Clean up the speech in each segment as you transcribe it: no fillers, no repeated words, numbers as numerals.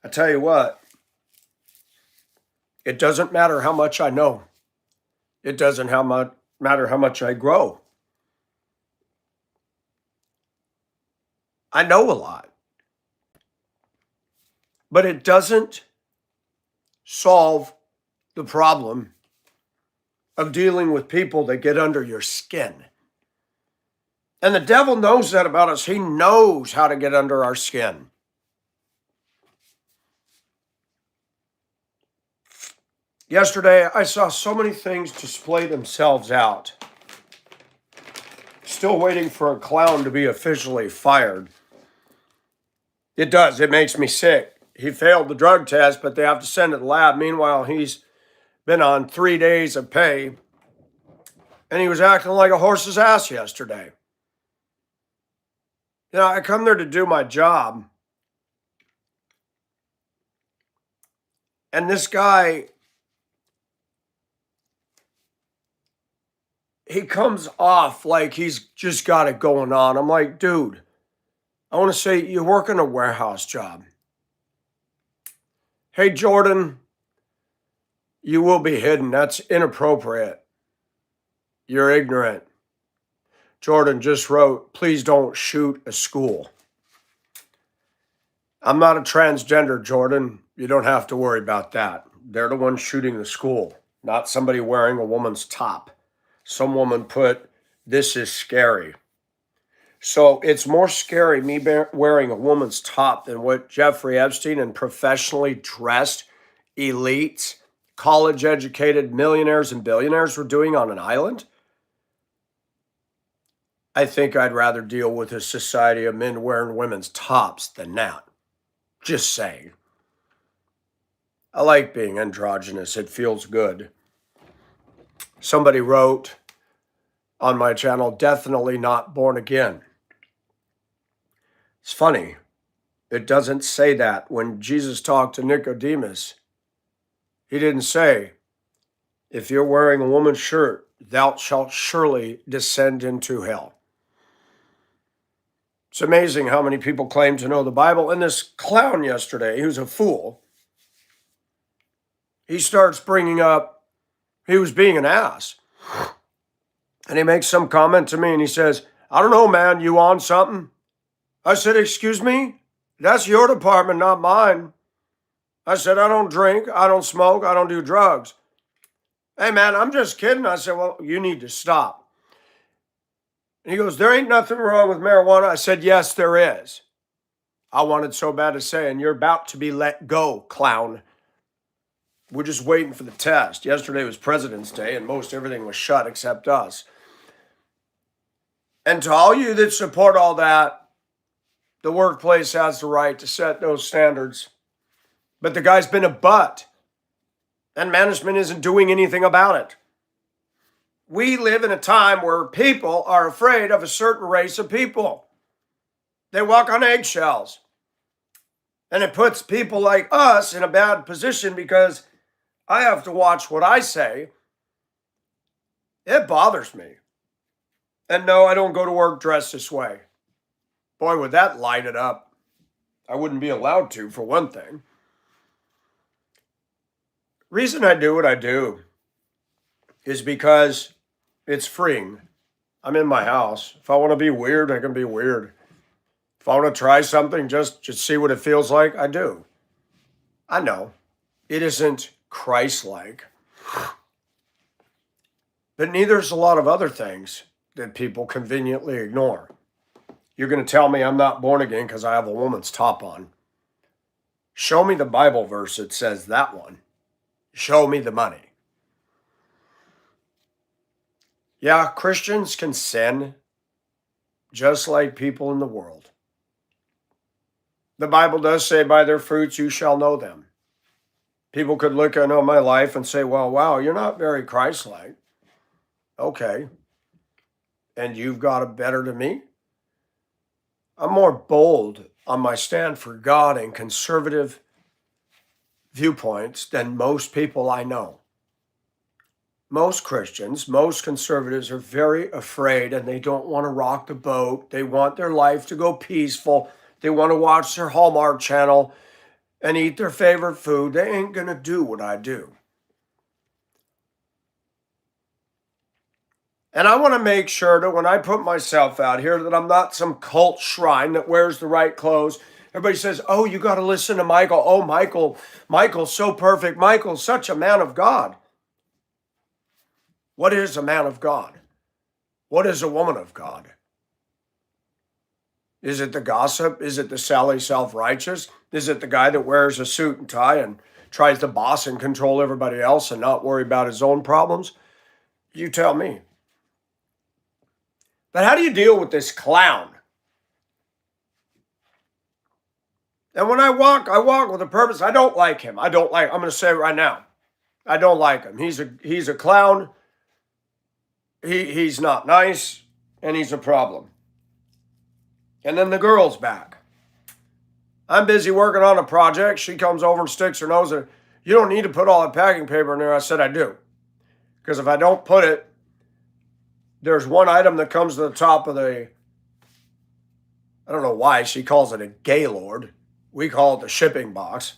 I tell you what, it doesn't matter how much I know. It doesn't matter how much I grow. I know a lot, but it doesn't solve the problem of dealing with people that get under your skin. And the devil knows that about us. He knows how to get under our skin. Yesterday, I saw so many things display themselves out. Still waiting for a clown to be officially fired. It does. It makes me sick. He failed the drug test, but they have to send it to the lab. Meanwhile, he's been on 3 days of pay, and he was acting like a horse's ass yesterday. You know, I come there to do my job, and this guy, he comes off like he's just got it going on. I'm like, dude, I want to say you're working a warehouse job. Hey, Jordan, you will be hidden. That's inappropriate. You're ignorant. Jordan just wrote, please don't shoot a school. I'm not a transgender, Jordan. You don't have to worry about that. They're the ones shooting the school, not somebody wearing a woman's top. Some woman put, this is scary. So it's more scary me wearing a woman's top than what Jeffrey Epstein and professionally dressed elites, college-educated millionaires and billionaires were doing on an island. I think I'd rather deal with a society of men wearing women's tops than that. Just saying. I like being androgynous. It feels good. Somebody wrote on my channel, definitely not born again. It's funny. It doesn't say that. When Jesus talked to Nicodemus, he didn't say, if you're wearing a woman's shirt, thou shalt surely descend into hell. It's amazing how many people claim to know the Bible. And this clown yesterday, who's a fool, he starts bringing up he was being an ass. And he makes some comment to me and he says, I don't know, man, you on something? I said, excuse me? That's your department, not mine. I said, I don't drink, I don't smoke, I don't do drugs. Hey, man, I'm just kidding. I said, well, you need to stop. And he goes, there ain't nothing wrong with marijuana. I said, yes, there is. I wanted so bad to say, and you're about to be let go, clown. We're just waiting for the test. Yesterday was President's Day, and most everything was shut except us. And to all you that support all that, the workplace has the right to set those standards. But the guy's been a butt, and management isn't doing anything about it. We live in a time where people are afraid of a certain race of people. They walk on eggshells. And it puts people like us in a bad position because I have to watch what I say. It bothers me. And no, I don't go to work dressed this way. Boy, would that light it up. I wouldn't be allowed to, for one thing. Reason I do what I do is because it's freeing. I'm in my house. If I want to be weird, I can be weird. If I want to try something, just see what it feels like, I do. I know it isn't Christ-like, but neither is a lot of other things that people conveniently ignore. You're going to tell me I'm not born again because I have a woman's top on. Show me the Bible verse that says that one. Show me the money. Yeah, Christians can sin just like people in the world. The Bible does say, by their fruits you shall know them. People could look at my life and say, well, wow, you're not very Christ-like. Okay. And you've got it better than me? I'm more bold on my stand for God and conservative viewpoints than most people I know. Most Christians, most conservatives are very afraid and they don't want to rock the boat. They want their life to go peaceful. They want to watch their Hallmark channel. and eat their favorite food, they ain't going to do what I do. And I want to make sure that when I put myself out here that I'm not some cult shrine that wears the right clothes. Everybody says, oh, you got to listen to Michael. Oh, Michael's so perfect. Michael's such a man of God. What is a man of God? What is a woman of God? Is it the gossip? Is it the Sally self-righteous? Is it the guy that wears a suit and tie and tries to boss and control everybody else and not worry about his own problems? You tell me. But how do you deal with this clown? And when I walk with a purpose. I don't like him. I'm going to say it right now. I don't like him. He's a clown. He's not nice, and he's a problem. And then the girl's back. I'm busy working on a project. She comes over and sticks her nose in. You don't need to put all that packing paper in there. I said I do. Because if I don't put it, there's one item that comes to the top of the, I don't know why she calls it a Gaylord. We call it the shipping box.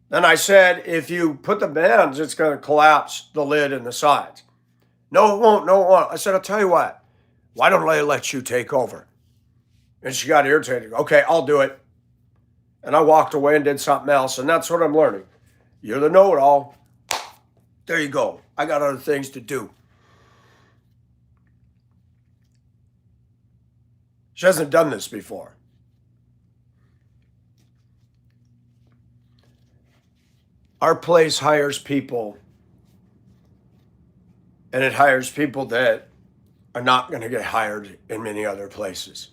Then I said, if you put the bands, it's going to collapse the lid and the sides. No, it won't. No, it won't. I said, I'll tell you what. Why don't I let you take over? And she got irritated. Okay, I'll do it. And I walked away and did something else. And that's what I'm learning. You're the know-it-all. There you go. I got other things to do. She hasn't done this before. Our place hires people, and it hires people that are not going to get hired in many other places.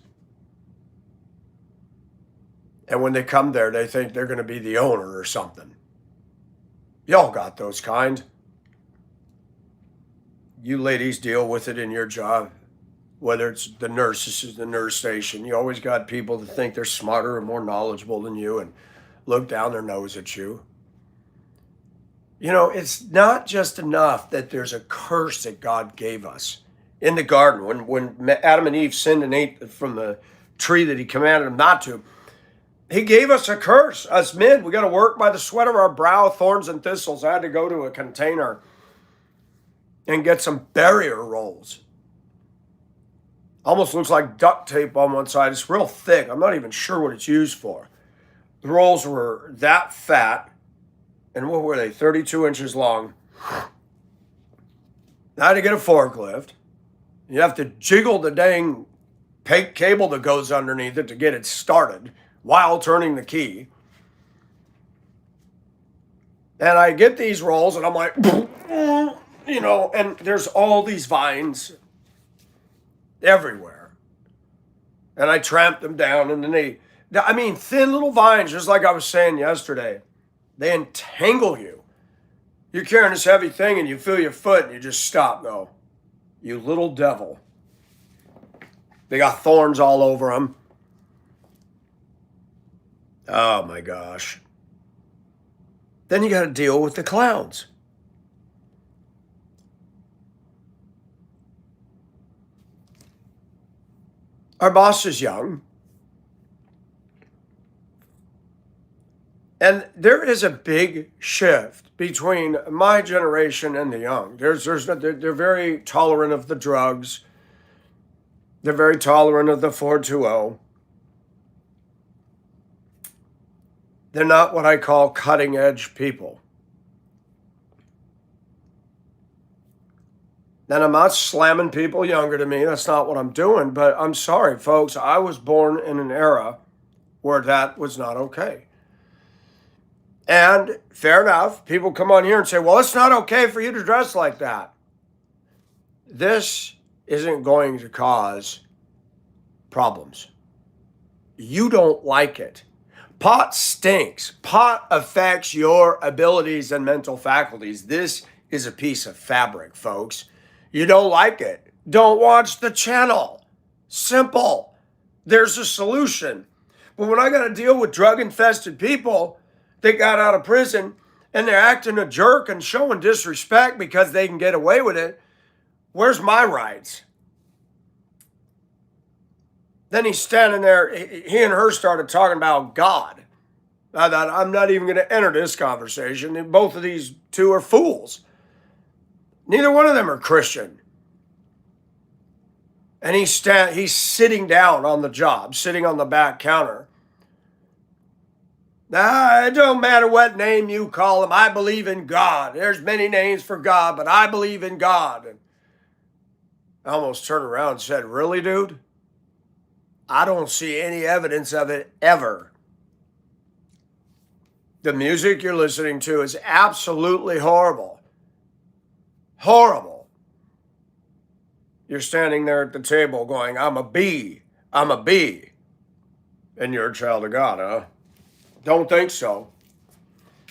And when they come there, they think they're going to be the owner or something. Y'all got those kind. You ladies deal with it in your job, whether it's the nurses, the nurse station. You always got people that think they're smarter and more knowledgeable than you and look down their nose at you. You know, it's not just enough that there's a curse that God gave us in the garden. When Adam and Eve sinned and ate from the tree that he commanded them not to, he gave us a curse. Us men, we got to work by the sweat of our brow, thorns and thistles. I had to go to a container and get some barrier rolls. Almost looks like duct tape on one side. It's real thick. I'm not even sure what it's used for. The rolls were that fat. And what were they? 32 inches long. I had to get a forklift. You have to jiggle the dang cable that goes underneath it to get it started while turning the key. And I get these rolls and I'm like, you know, and there's all these vines everywhere. And I tramp them down and then thin little vines, just like I was saying yesterday. They entangle you. You're carrying this heavy thing and you feel your foot and you just stop, go. You little devil. They got thorns all over them. Oh my gosh. Then you got to deal with the clowns. Our boss is young. And there is a big shift between my generation and the young. They're very tolerant of the drugs. They're very tolerant of the 420. They're not what I call cutting edge people. And I'm not slamming people younger than me. That's not what I'm doing. But I'm sorry, folks. I was born in an era where that was not okay. And fair enough, people come on here and say, well, it's not okay for you to dress like that. This isn't going to cause problems. You don't like it. Pot stinks. Pot affects your abilities and mental faculties. This is a piece of fabric, folks. You don't like it. Don't watch the channel. Simple. There's a solution. But when I got to deal with drug-infested people, they got out of prison and they're acting a jerk and showing disrespect because they can get away with it. Where's my rights? Then he's standing there. He and her started talking about God. I thought, I'm not even going to enter this conversation. Both of these two are fools. Neither one of them are Christian. And he's sitting down on the job, sitting on the back counter. It don't matter what name you call him. I believe in God. There's many names for God, but I believe in God. And I almost turned around and said, really, dude? I don't see any evidence of it ever. The music you're listening to is absolutely horrible. Horrible. You're standing there at the table going, I'm a bee. I'm a bee. And you're a child of God, huh? Don't think so.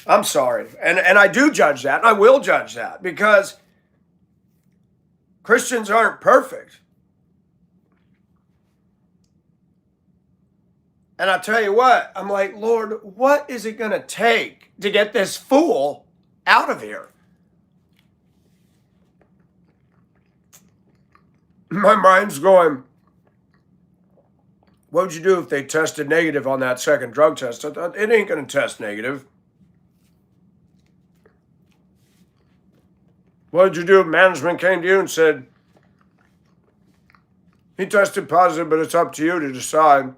I'm sorry. And I do judge that, and I will judge that, because Christians aren't perfect. And I tell you what, I'm like, Lord, what is it going to take to get this fool out of here? My mind's going, what would you do if they tested negative on that second drug test? I thought, it ain't going to test negative. What did you do if management came to you and said, he tested positive, but it's up to you to decide?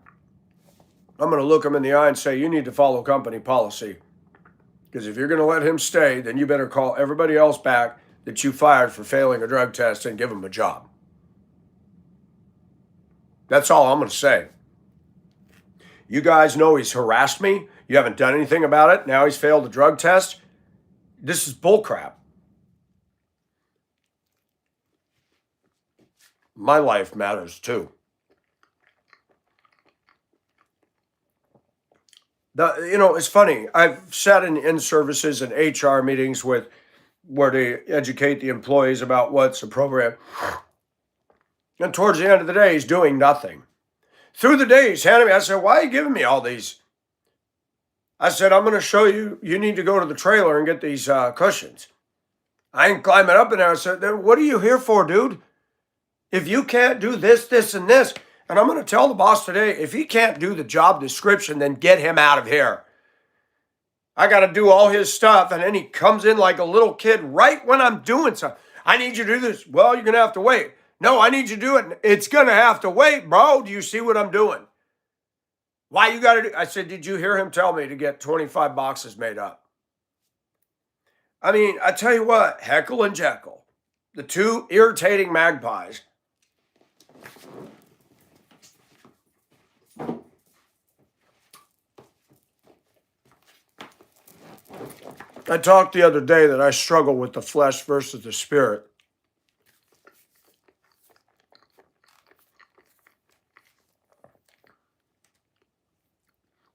I'm going to look him in the eye and say, you need to follow company policy. Because if you're going to let him stay, then you better call everybody else back that you fired for failing a drug test and give him a job. That's all I'm going to say. You guys know he's harassed me. You haven't done anything about it. Now he's failed a drug test. This is bullcrap. My life matters too. It's funny. I've sat in services and HR meetings where they educate the employees about what's appropriate. And towards the end of the day, he's doing nothing. Through the day, he's handing me, I said, why are you giving me all these? I said, I'm going to show you, you need to go to the trailer and get these cushions. I ain't climbing up in there. I said, then what are you here for, dude? If you can't do this, this, and this, and I'm going to tell the boss today, if he can't do the job description, then get him out of here. I got to do all his stuff, and then he comes in like a little kid right when I'm doing something. I need you to do this. Well, you're going to have to wait. No, I need you to do it. It's going to have to wait, bro. Do you see what I'm doing? Why you got to do? I said, did you hear him tell me to get 25 boxes made up? I mean, I tell you what, Heckle and Jekyll, the two irritating magpies. I talked the other day that I struggle with the flesh versus the spirit.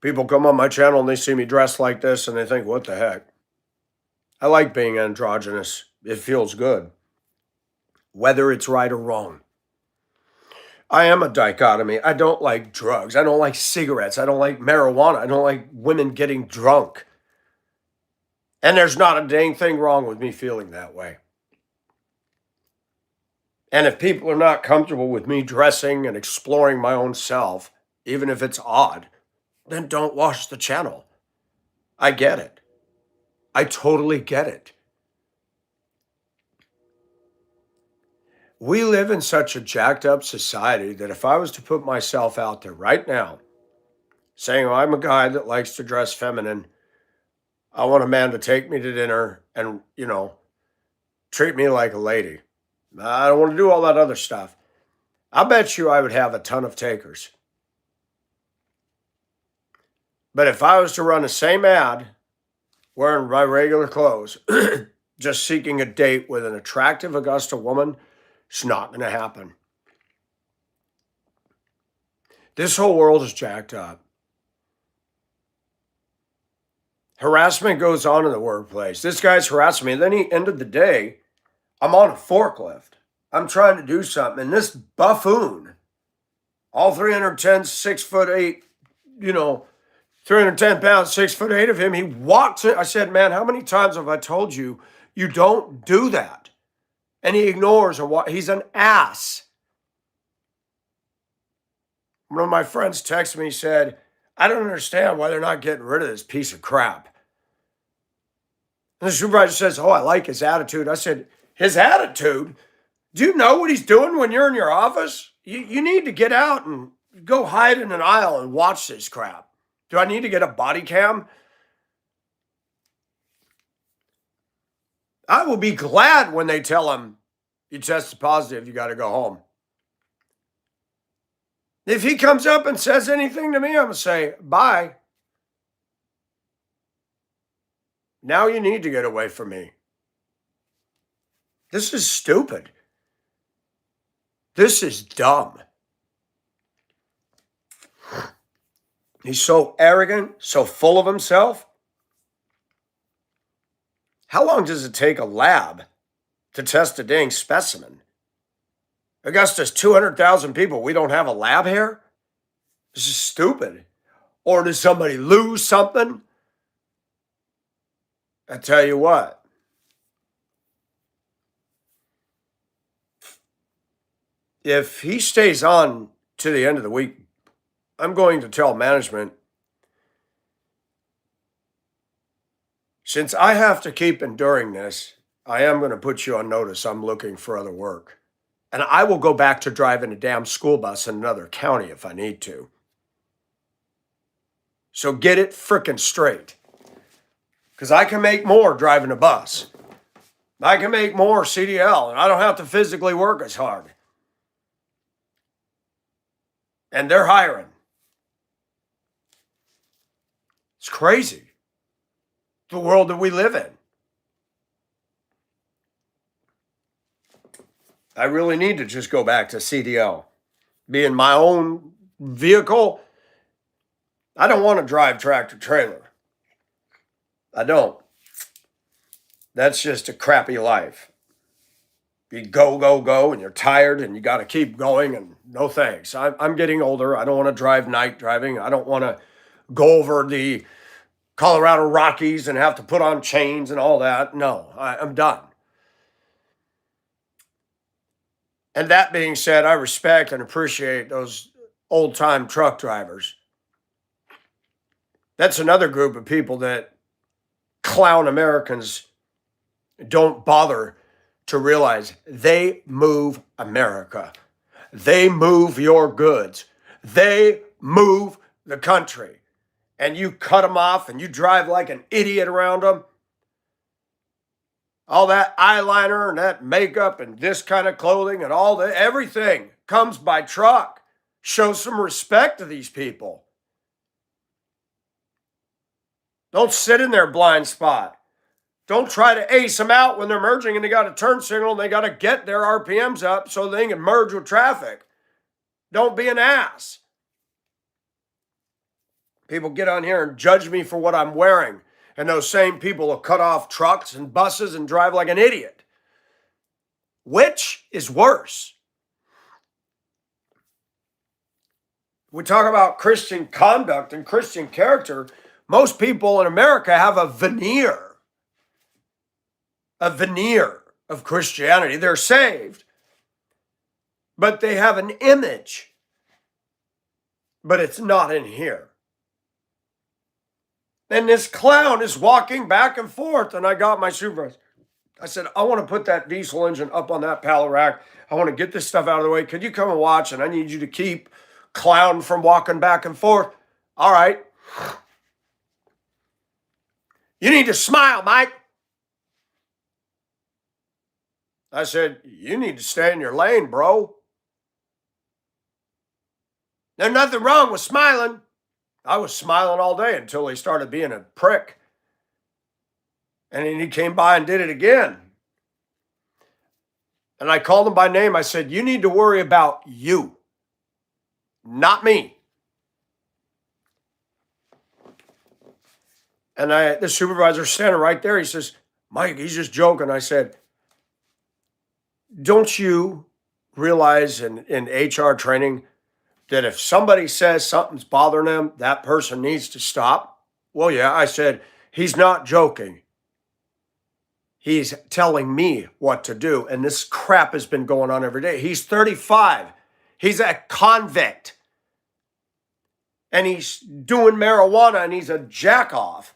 People come on my channel and they see me dressed like this and they think, what the heck? I like being androgynous. It feels good. Whether it's right or wrong. I am a dichotomy. I don't like drugs. I don't like cigarettes. I don't like marijuana. I don't like women getting drunk. And there's not a dang thing wrong with me feeling that way. And if people are not comfortable with me dressing and exploring my own self, even if it's odd, then don't watch the channel. I get it. I totally get it. We live in such a jacked up society that if I was to put myself out there right now, saying, I'm a guy that likes to dress feminine, I want a man to take me to dinner and, treat me like a lady. I don't want to do all that other stuff. I bet you I would have a ton of takers. But if I was to run the same ad, wearing my regular clothes, just seeking a date with an attractive Augusta woman, it's not going to happen. This whole world is jacked up. Harassment goes on in the workplace. This guy's harassing me. And then at the end of the day, I'm on a forklift. I'm trying to do something. And this buffoon, all 310, 6'8", 310 pounds, 6'8" of him, he walks in. I said, man, how many times have I told you, you don't do that? And he ignores or what? He's an ass. One of my friends texted me, said, I don't understand why they're not getting rid of this piece of crap. And the supervisor says, oh, I like his attitude. I said, his attitude? Do you know what he's doing when you're in your office? You need to get out and go hide in an aisle and watch this crap. Do I need to get a body cam? I will be glad when they tell him, you tested positive, you got to go home. If he comes up and says anything to me, I'm going to say, bye. Now you need to get away from me. This is stupid. This is dumb. He's so arrogant, so full of himself. How long does it take a lab to test a dang specimen? Augusta's 200,000 people. We don't have a lab here? This is stupid. Or does somebody lose something? I tell you what. If he stays on to the end of the week, I'm going to tell management, since I have to keep enduring this, I am going to put you on notice. I'm looking for other work. And I will go back to driving a damn school bus in another county if I need to. So get it frickin' straight. Because I can make more driving a bus. I can make more CDL, and I don't have to physically work as hard. And they're hiring. It's crazy. The world that we live in. I really need to just go back to CDL. Be in my own vehicle. I don't want to drive tractor trailer. I don't. That's just a crappy life. You go, and you're tired and you got to keep going, and no thanks. I'm getting older. I don't want to drive night driving. I don't want to go over the Colorado Rockies and have to put on chains and all that. No, I'm done. And that being said, I respect and appreciate those old-time truck drivers. That's another group of people that clown Americans don't bother to realize they move America. They move your goods. They move the country. And you cut them off and you drive like an idiot around them. All that eyeliner and that makeup and this kind of clothing and all that, everything comes by truck. Show some respect to these people. Don't sit in their blind spot. Don't try to ace them out when they're merging and they got a turn signal and they got to get their RPMs up so they can merge with traffic. Don't be an ass. People get on here and judge me for what I'm wearing. And those same people will cut off trucks and buses and drive like an idiot. Which is worse? We talk about Christian conduct and Christian character. Most people in America have a veneer of Christianity. They're saved, but they have an image, but it's not in here. And this clown is walking back and forth, and I got my supervisor. I said, I want to put that diesel engine up on that pallet rack. I want to get this stuff out of the way. Could you come and watch? And I need you to keep clown from walking back and forth. All right. You need to smile, Mike. I said, you need to stay in your lane, bro. There's nothing wrong with smiling. I was smiling all day until he started being a prick. And then he came by and did it again. And I called him by name. I said, you need to worry about you, not me. And the supervisor's standing right there. He says, Mike, he's just joking. I said, don't you realize in HR training that if somebody says something's bothering them, that person needs to stop? Well, yeah, I said, he's not joking. He's telling me what to do. And this crap has been going on every day. He's 35. He's a convict. and he's doing marijuana and he's a jack off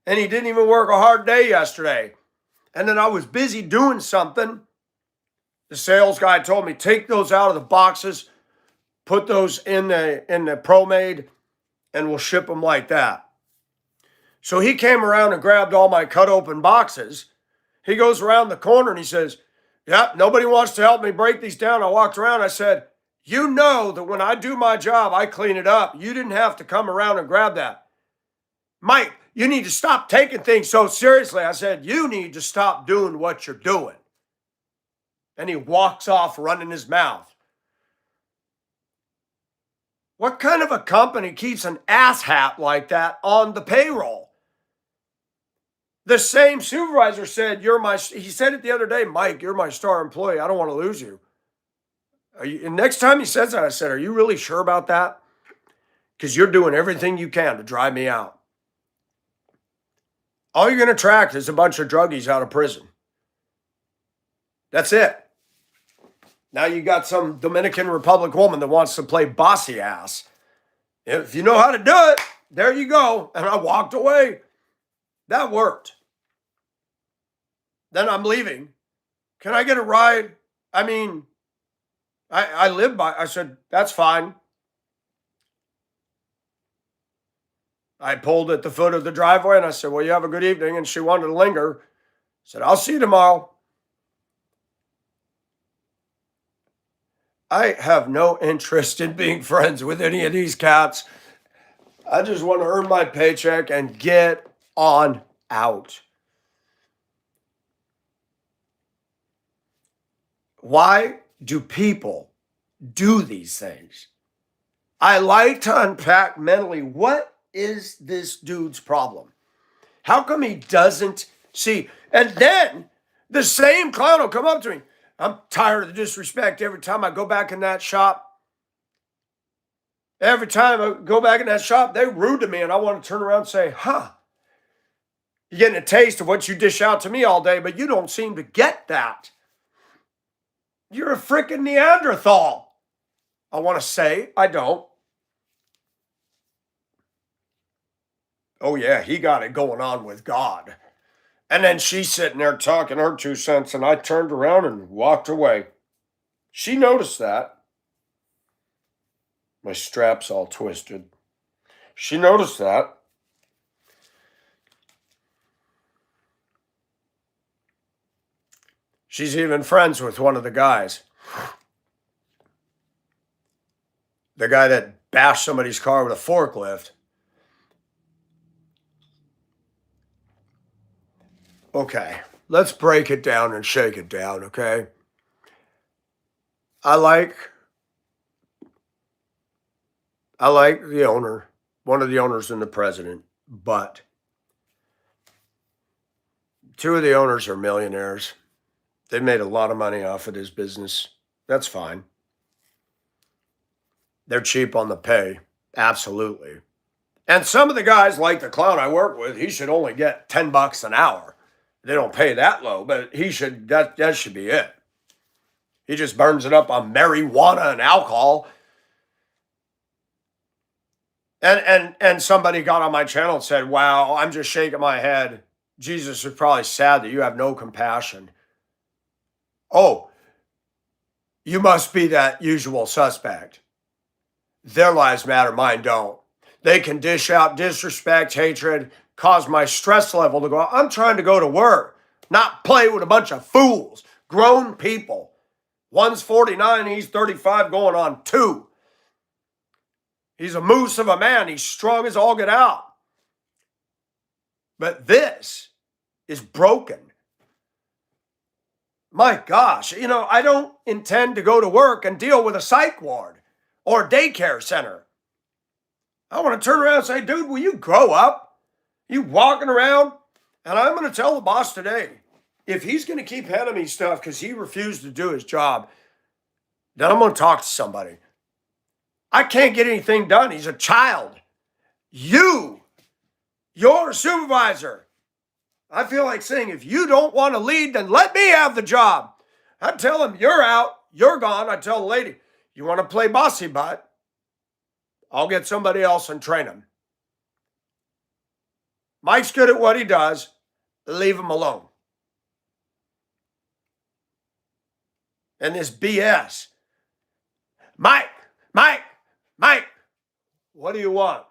and he didn't even work a hard day yesterday. And then I was busy doing something. The sales guy told me, take those out of the boxes, put those in the ProMade, and we'll ship them like that. So he came around and grabbed all my cut open boxes. He goes around the corner and he says, yeah, nobody wants to help me break these down. I walked around. I said, you know that when I do my job, I clean it up. You didn't have to come around and grab that. Mike, you need to stop taking things so seriously. I said, you need to stop doing what you're doing. And he walks off running his mouth. What kind of a company keeps an asshat like that on the payroll? The same supervisor said, he said it the other day, Mike, you're my star employee. I don't want to lose you. And next time he says that, I said, are you really sure about that? Because you're doing everything you can to drive me out. All you're going to attract is a bunch of druggies out of prison. That's it. Now you got some Dominican Republic woman that wants to play bossy ass. If you know how to do it, there you go. And I walked away. That worked. Then I'm leaving. Can I get a ride? I mean, I live by, I said, that's fine. I pulled at the foot of the driveway and I said, well, you have a good evening. And she wanted to linger. I said, I'll see you tomorrow. I have no interest in being friends with any of these cats. I just want to earn my paycheck and get on out. Why do people do these things? I like to unpack mentally, what is this dude's problem? How come he doesn't see? And then the same clown will come up to me. I'm tired of the disrespect every time I go back in that shop. Every time I go back in that shop, they're rude to me, and I want to turn around and say, you're getting a taste of what you dish out to me all day, but you don't seem to get that. You're a freaking Neanderthal. I want to say, I don't. Oh, yeah, he got it going on with God. And then she's sitting there talking her 2 cents, and I turned around and walked away. She noticed that. My strap's all twisted. She noticed that. She's even friends with one of the guys. The guy that bashed somebody's car with a forklift. Okay, let's break it down and shake it down, okay? I like the owner, one of the owners and the president, but 2 of the owners are millionaires. They made a lot of money off of this business. That's fine. They're cheap on the pay, absolutely. And some of the guys, like the clown I work with, he should only get $10 an hour. They don't pay that low, but he should, that should be it. He just burns it up on marijuana and alcohol. And somebody got on my channel and said, wow, I'm just shaking my head. Jesus is probably sad that you have no compassion. Oh, you must be that usual suspect. Their lives matter, mine don't. They can dish out disrespect, hatred, cause my stress level to go up. I'm trying to go to work, not play with a bunch of fools, grown people. One's 49, he's 35 going on 2. He's a moose of a man. He's strong as all get out. But this is broken. My gosh, I don't intend to go to work and deal with a psych ward or a daycare center. I want to turn around and say, dude, will you grow up? You walking around? And I'm going to tell the boss today, if he's going to keep handing me stuff because he refused to do his job, then I'm going to talk to somebody. I can't get anything done. He's a child. You're a supervisor. I feel like saying, if you don't want to lead, then let me have the job. I'd tell him, you're out, you're gone. I'd tell the lady, you want to play bossy butt? I'll get somebody else and train him. Mike's good at what he does. Leave him alone. And this BS. Mike, Mike, Mike, what do you want?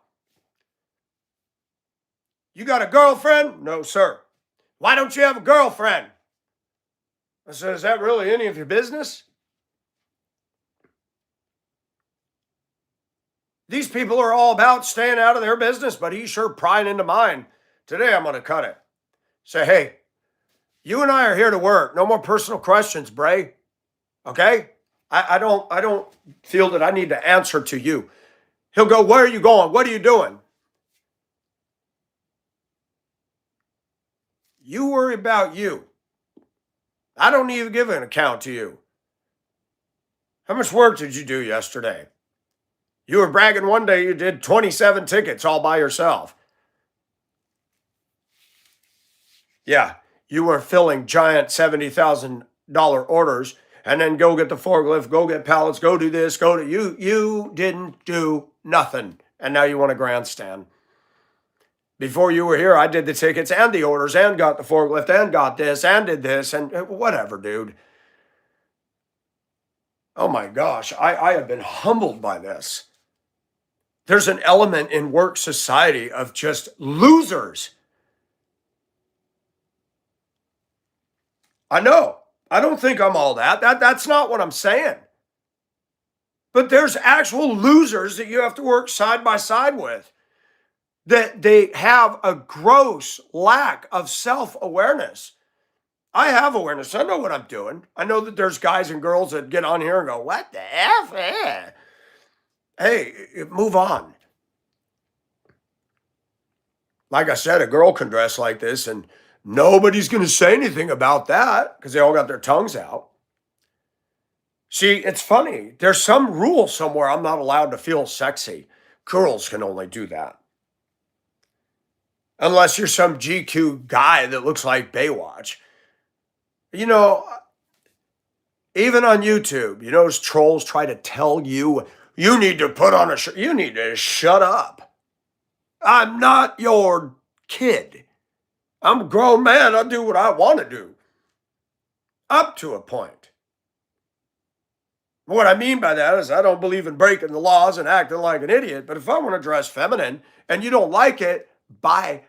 You got a girlfriend? No, sir. Why don't you have a girlfriend? I said, is that really any of your business? These people are all about staying out of their business, but he's sure prying into mine. Today I'm going to cut it. Say, hey, you and I are here to work. No more personal questions, Bray. Okay? I don't feel that I need to answer to you. He'll go, where are you going? What are you doing? You worry about you. I don't need to give an account to you. How much work did you do yesterday? You were bragging one day you did 27 tickets all by yourself. Yeah, you were filling giant $70,000 orders and then go get the forklift, go get pallets, go do this, go to you didn't do nothing. And now you want a grandstand. Before you were here, I did the tickets and the orders and got the forklift and got this and did this and whatever, dude. Oh my gosh, I have been humbled by this. There's an element in work society of just losers. I know. I don't think I'm all that. That's not what I'm saying. But there's actual losers that you have to work side by side with. That they have a gross lack of self-awareness. I have awareness. I know what I'm doing. I know that there's guys and girls that get on here and go, what the F? Hey, move on. Like I said, a girl can dress like this and nobody's going to say anything about that because they all got their tongues out. See, it's funny. There's some rule somewhere I'm not allowed to feel sexy. Girls can only do that. Unless you're some GQ guy that looks like Baywatch. You know, even on YouTube, you know, trolls try to tell you, you need to put on a shirt. You need to shut up. I'm not your kid. I'm a grown man. I'll do what I want to do. Up to a point. What I mean by that is I don't believe in breaking the laws and acting like an idiot. But if I want to dress feminine and you don't like it, bye.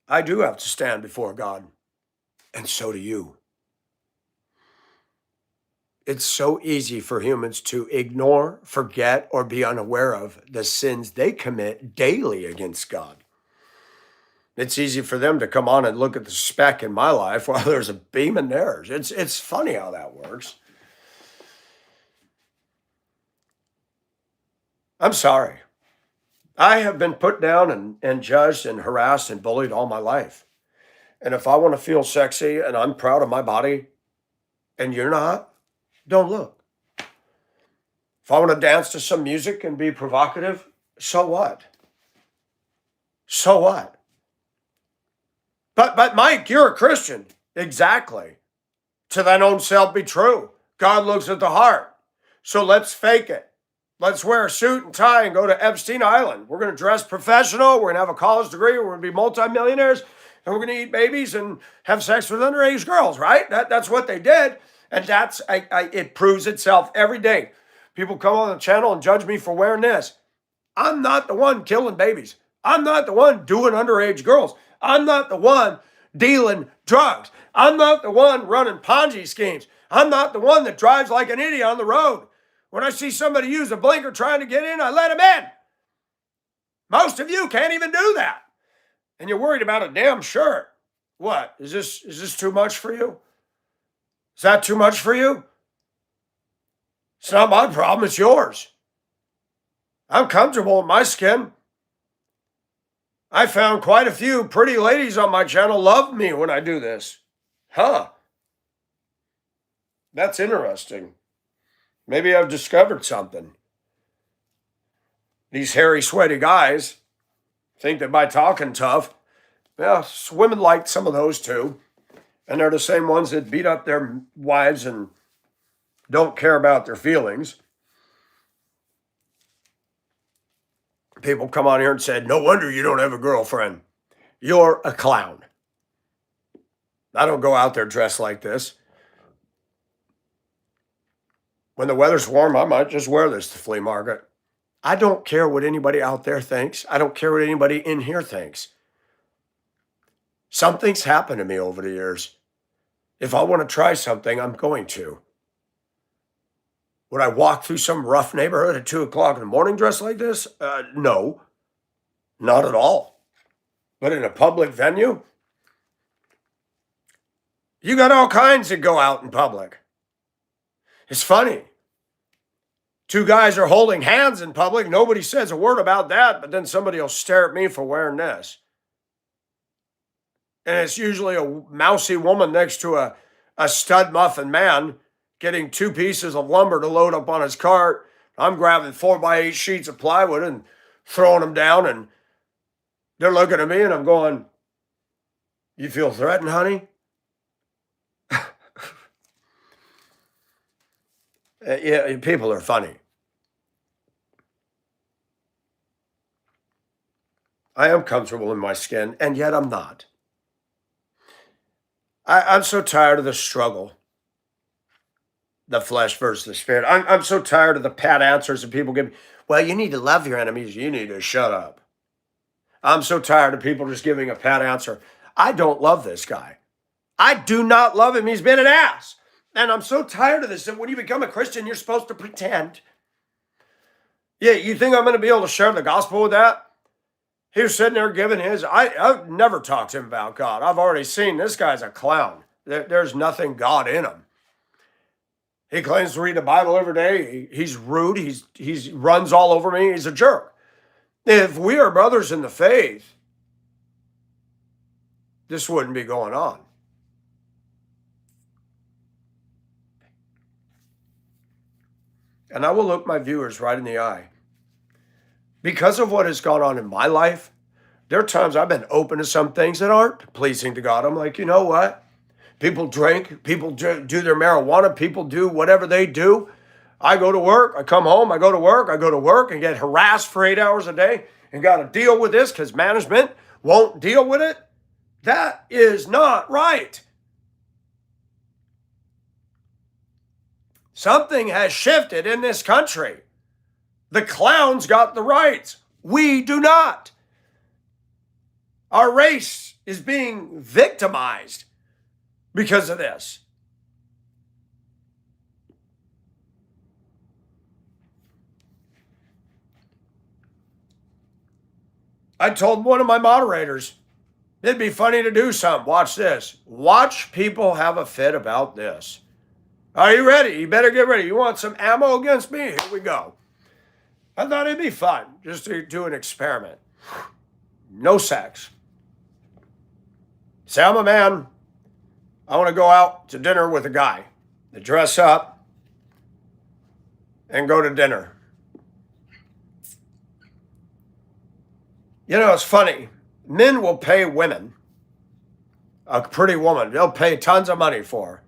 I do have to stand before God. And so do you. It's so easy for humans to ignore, forget, or be unaware of the sins they commit daily against God. It's easy for them to come on and look at the speck in my life while there's a beam in theirs. It's funny how that works. I'm sorry. I have been put down and judged and harassed and bullied all my life. And if I want to feel sexy and I'm proud of my body and you're not, don't look. If I want to dance to some music and be provocative, so what? So what? But Mike, you're a Christian. Exactly. To thine own self be true. God looks at the heart. So let's fake it. Let's wear a suit and tie and go to Epstein Island. We're going to dress professional. We're going to have a college degree. We're going to be multimillionaires. And we're going to eat babies and have sex with underage girls, right? That's what they did. And it proves itself every day. People come on the channel and judge me for wearing this. I'm not the one killing babies. I'm not the one doing underage girls. I'm not the one dealing drugs. I'm not the one running Ponzi schemes. I'm not the one that drives like an idiot on the road. When I see somebody use a blinker trying to get in, I let them in. Most of you can't even do that. And you're worried about a damn shirt. What? Is this too much for you? Is that too much for you? It's not my problem, it's yours. I'm comfortable in my skin. I found quite a few pretty ladies on my channel love me when I do this. Huh. That's interesting. Maybe I've discovered something. These hairy, sweaty guys think that by talking tough, yeah, women like some of those too. And they're the same ones that beat up their wives and don't care about their feelings. People come on here and said, no wonder you don't have a girlfriend. You're a clown. I don't go out there dressed like this. When the weather's warm, I might just wear this to the flea market. I don't care what anybody out there thinks. I don't care what anybody in here thinks. Something's happened to me over the years. If I want to try something, I'm going to. Would I walk through some rough neighborhood at 2 o'clock in the morning dressed like this? No, not at all. But in a public venue, you got all kinds that go out in public. It's funny. Two guys are holding hands in public. Nobody says a word about that, but then somebody will stare at me for wearing this. And it's usually a mousy woman next to a stud muffin man getting 2 pieces of lumber to load up on his cart. I'm grabbing 4x8 sheets of plywood and throwing them down, and they're looking at me and I'm going, you feel threatened, honey? Yeah, people are funny. I am comfortable in my skin, and yet I'm not. I'm so tired of the struggle, the flesh versus the spirit. I'm so tired of the pat answers that people give me. Well, you need to love your enemies. You need to shut up. I'm so tired of people just giving a pat answer. I don't love this guy. I do not love him. He's been an ass. And I'm so tired of this that when you become a Christian, you're supposed to pretend. Yeah, you think I'm going to be able to share the gospel with that? He was sitting there giving his, I've never talked to him about God. I've already seen this guy's a clown. There's nothing God in him. He claims to read the Bible every day. He's rude. He runs all over me. He's a jerk. If we are brothers in the faith, this wouldn't be going on. And I will look my viewers right in the eye. Because of what has gone on in my life, there are times I've been open to some things that aren't pleasing to God. I'm like, you know what? People drink, people do their marijuana, people do whatever they do. I go to work, I come home, I go to work and get harassed for 8 hours a day and got to deal with this because management won't deal with it. That is not right. Something has shifted in this country. The clowns got the rights. We do not. Our race is being victimized because of this. I told one of my moderators, it'd be funny to do something. Watch this. Watch people have a fit about this. Are you ready? You better get ready. You want some ammo against me? Here we go. I thought it'd be fun just to do an experiment. No sex. Say I'm a man. I want to go out to dinner with a guy. To dress up and go to dinner. You know, it's funny. Men will pay women, a pretty woman, they'll pay tons of money for her.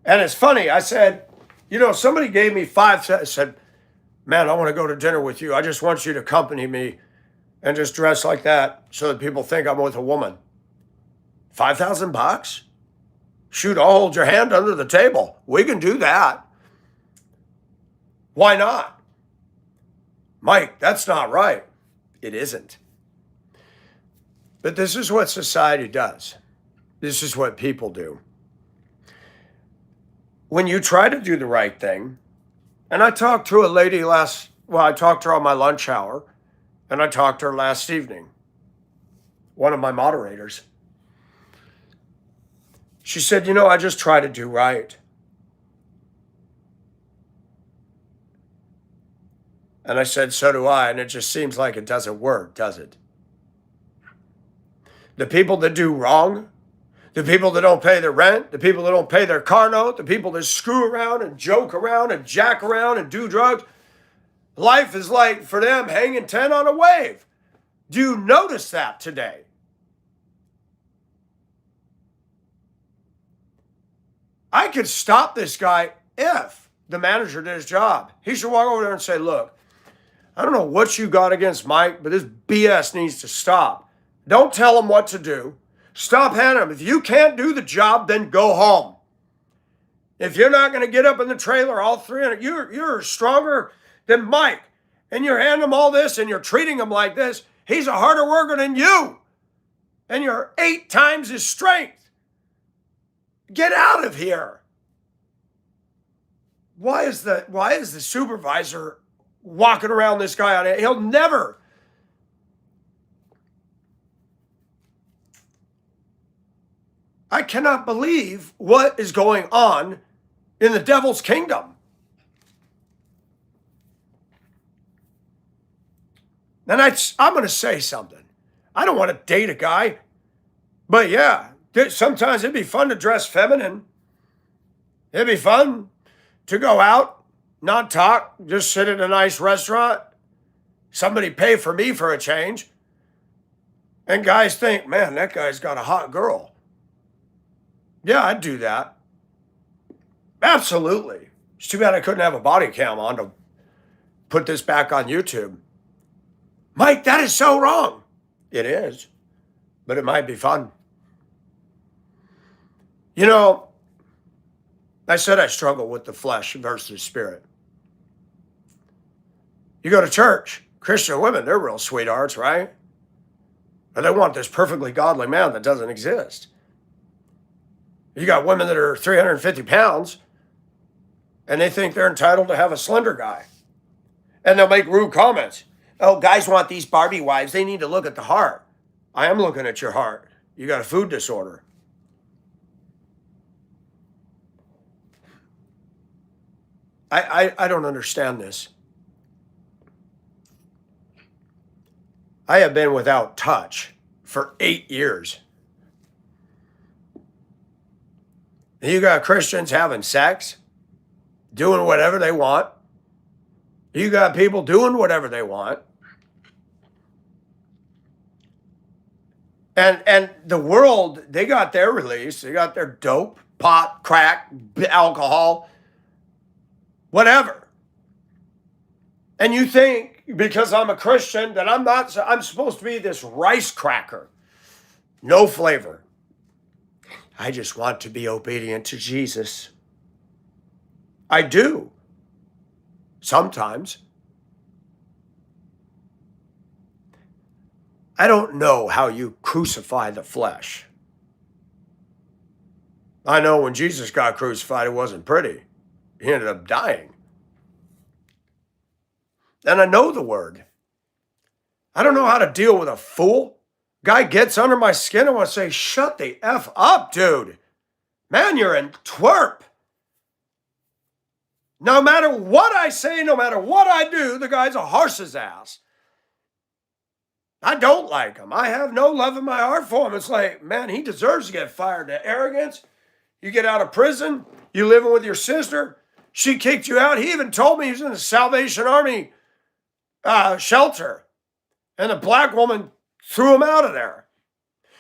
And it's funny. I said, you know, somebody gave me $5. Said, man, I want to go to dinner with you. I just want you to accompany me and just dress like that so that people think I'm with a woman. $5,000? Shoot, I'll hold your hand under the table. We can do that. Why not? Mike, that's not right. It isn't. But this is what society does. This is what people do. When you try to do the right thing, and I talked to a lady I talked to her on my lunch hour, and I talked to her last evening, one of my moderators. She said, you know, I just try to do right. And I said, so do I, and it just seems like it doesn't work, does it? The people that do wrong, the people that don't pay their rent, the people that don't pay their car note, the people that screw around and joke around and jack around and do drugs, life is like, for them, hanging 10 on a wave. Do you notice that today? I could stop this guy if the manager did his job. He should walk over there and say, look, I don't know what you got against Mike, but this BS needs to stop. Don't tell him what to do. Stop handing him. If you can't do the job, then go home. If you're not going to get up in the trailer, all 300, you're stronger than Mike, and you're handing him all this and you're treating him like this, he's a harder worker than you, and you're 8 times his strength. Get out of here. Why is the supervisor walking around this guy on it? He'll never. I cannot believe what is going on in the devil's kingdom. And I'm going to say something. I don't want to date a guy, but yeah, sometimes it'd be fun to dress feminine. It'd be fun to go out, not talk, just sit at a nice restaurant. Somebody pay for me for a change. And guys think, man, that guy's got a hot girl. Yeah, I'd do that. Absolutely. It's too bad I couldn't have a body cam on to put this back on YouTube. Mike, that is so wrong. It is, but it might be fun. You know, I said I struggle with the flesh versus spirit. You go to church, Christian women, they're real sweethearts, right? And they want this perfectly godly man that doesn't exist. You got women that are 350 pounds, and they think they're entitled to have a slender guy. And they'll make rude comments. Oh, guys want these Barbie wives. They need to look at the heart. I am looking at your heart. You got a food disorder. I don't understand this. I have been without touch for 8 years. You got Christians having sex, doing whatever they want. You got people doing whatever they want. And the world, they got their release. They got their dope, pot, crack, alcohol, whatever. And you think because I'm a Christian that I'm supposed to be this rice cracker. No flavor. I just want to be obedient to Jesus. I do. Sometimes. I don't know how you crucify the flesh. I know when Jesus got crucified, it wasn't pretty. He ended up dying. And I know the word. I don't know how to deal with a fool. Guy gets under my skin. I want to say, shut the F up, dude. Man, you're in twerp. No matter what I say, no matter what I do, the guy's a horse's ass. I don't like him. I have no love in my heart for him. It's like, man, he deserves to get fired. The arrogance. You get out of prison. You living with your sister. She kicked you out. He even told me he was in the Salvation Army shelter. And the black woman threw him out of there.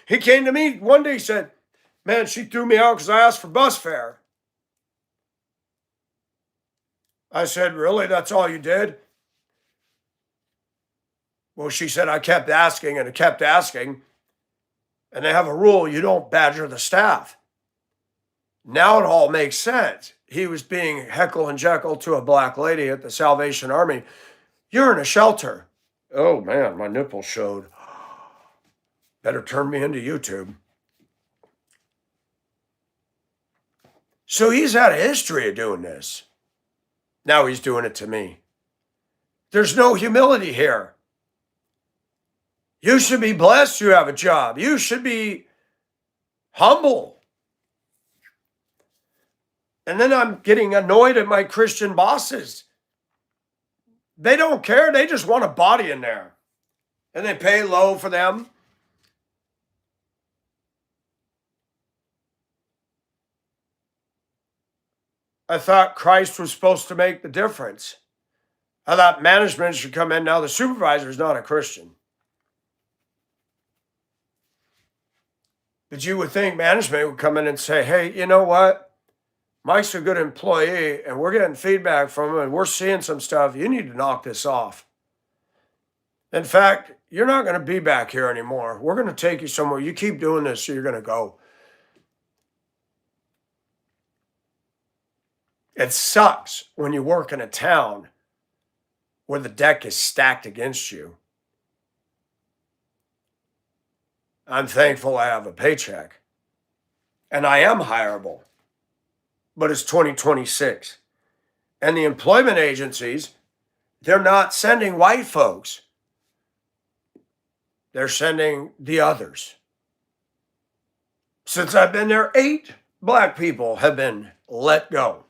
He came to me one day, he said, man, she threw me out because I asked for bus fare. I said, really? That's all you did? Well, she said, I kept asking and I kept asking. And they have a rule, you don't badger the staff. Now it all makes sense. He was being Heckle and Jekyll to a black lady at the Salvation Army. You're in a shelter. Oh, man, my nipples showed. Better turn me into YouTube. So he's had a history of doing this. Now he's doing it to me. There's no humility here. You should be blessed you have a job. You should be humble. And then I'm getting annoyed at my Christian bosses. They don't care. They just want a body in there. And they pay low for them. I thought Christ was supposed to make the difference. I thought management should come in. Now the supervisor is not a Christian. But you would think management would come in and say, hey, you know what? Mike's a good employee and we're getting feedback from him and we're seeing some stuff. You need to knock this off. In fact, you're not going to be back here anymore. We're going to take you somewhere. You keep doing this, so you're going to go. It sucks when you work in a town where the deck is stacked against you. I'm thankful I have a paycheck. And I am hireable. But it's 2026. And the employment agencies, they're not sending white folks. They're sending the others. Since I've been there, 8 black people have been let go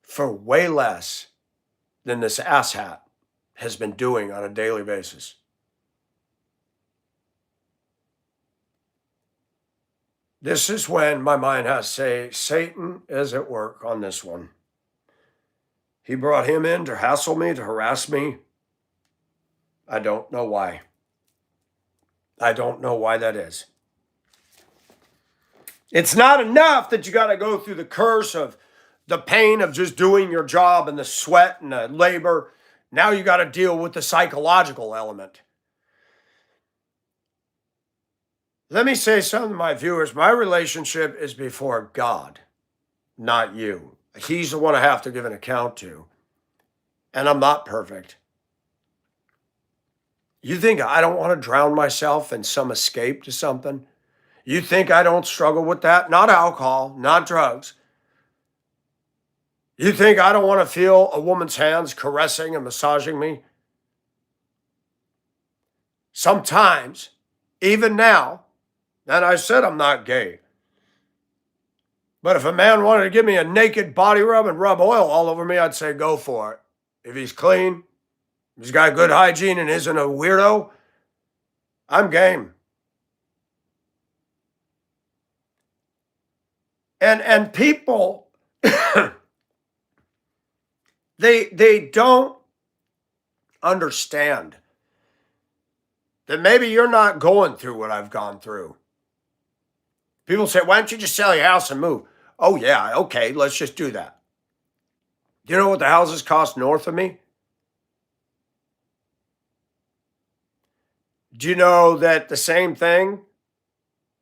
for way less than this asshat has been doing on a daily basis. This is when my mind has to say, Satan is at work on this one. He brought him in to hassle me, to harass me. I don't know why. I don't know why that is. It's not enough that you got to go through the curse of the pain of just doing your job and the sweat and the labor. Now you got to deal with the psychological element. Let me say something to my viewers. My relationship is before God, not you. He's the one I have to give an account to. And I'm not perfect. You think I don't want to drown myself in some escape to something? You think I don't struggle with that? Not alcohol, not drugs. You think I don't want to feel a woman's hands caressing and massaging me? Sometimes, even now, and I said I'm not gay, but if a man wanted to give me a naked body rub and rub oil all over me, I'd say go for it. If he's clean, if he's got good hygiene and isn't a weirdo, I'm game. And people, they don't understand that maybe you're not going through what I've gone through. People say, why don't you just sell your house and move? Oh, yeah, okay, let's just do that. Do you know what the houses cost north of me? Do you know that the same thing?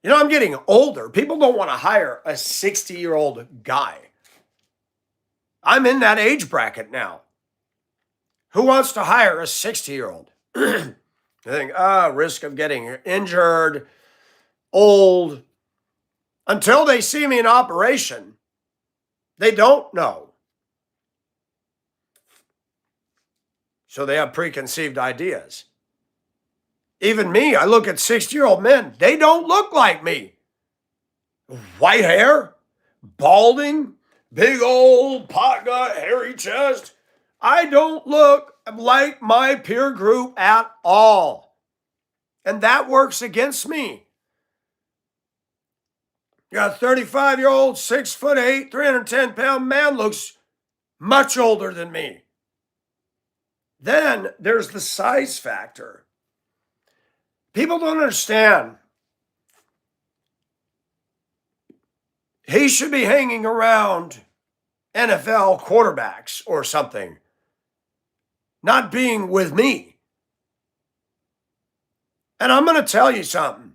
You know, I'm getting older. People don't want to hire a 60-year-old guy. I'm in that age bracket now. Who wants to hire a 60-year-old? I think, risk of getting injured, old. Until they see me in operation, they don't know. So they have preconceived ideas. Even me, I look at 60-year-old men. They don't look like me. White hair, balding, big old pot gut, hairy chest. I don't look like my peer group at all. And that works against me. You got a 35-year-old, 6'8", 310-pound man looks much older than me. Then there's the size factor. People don't understand. He should be hanging around NFL quarterbacks or something, not being with me. And I'm going to tell you something.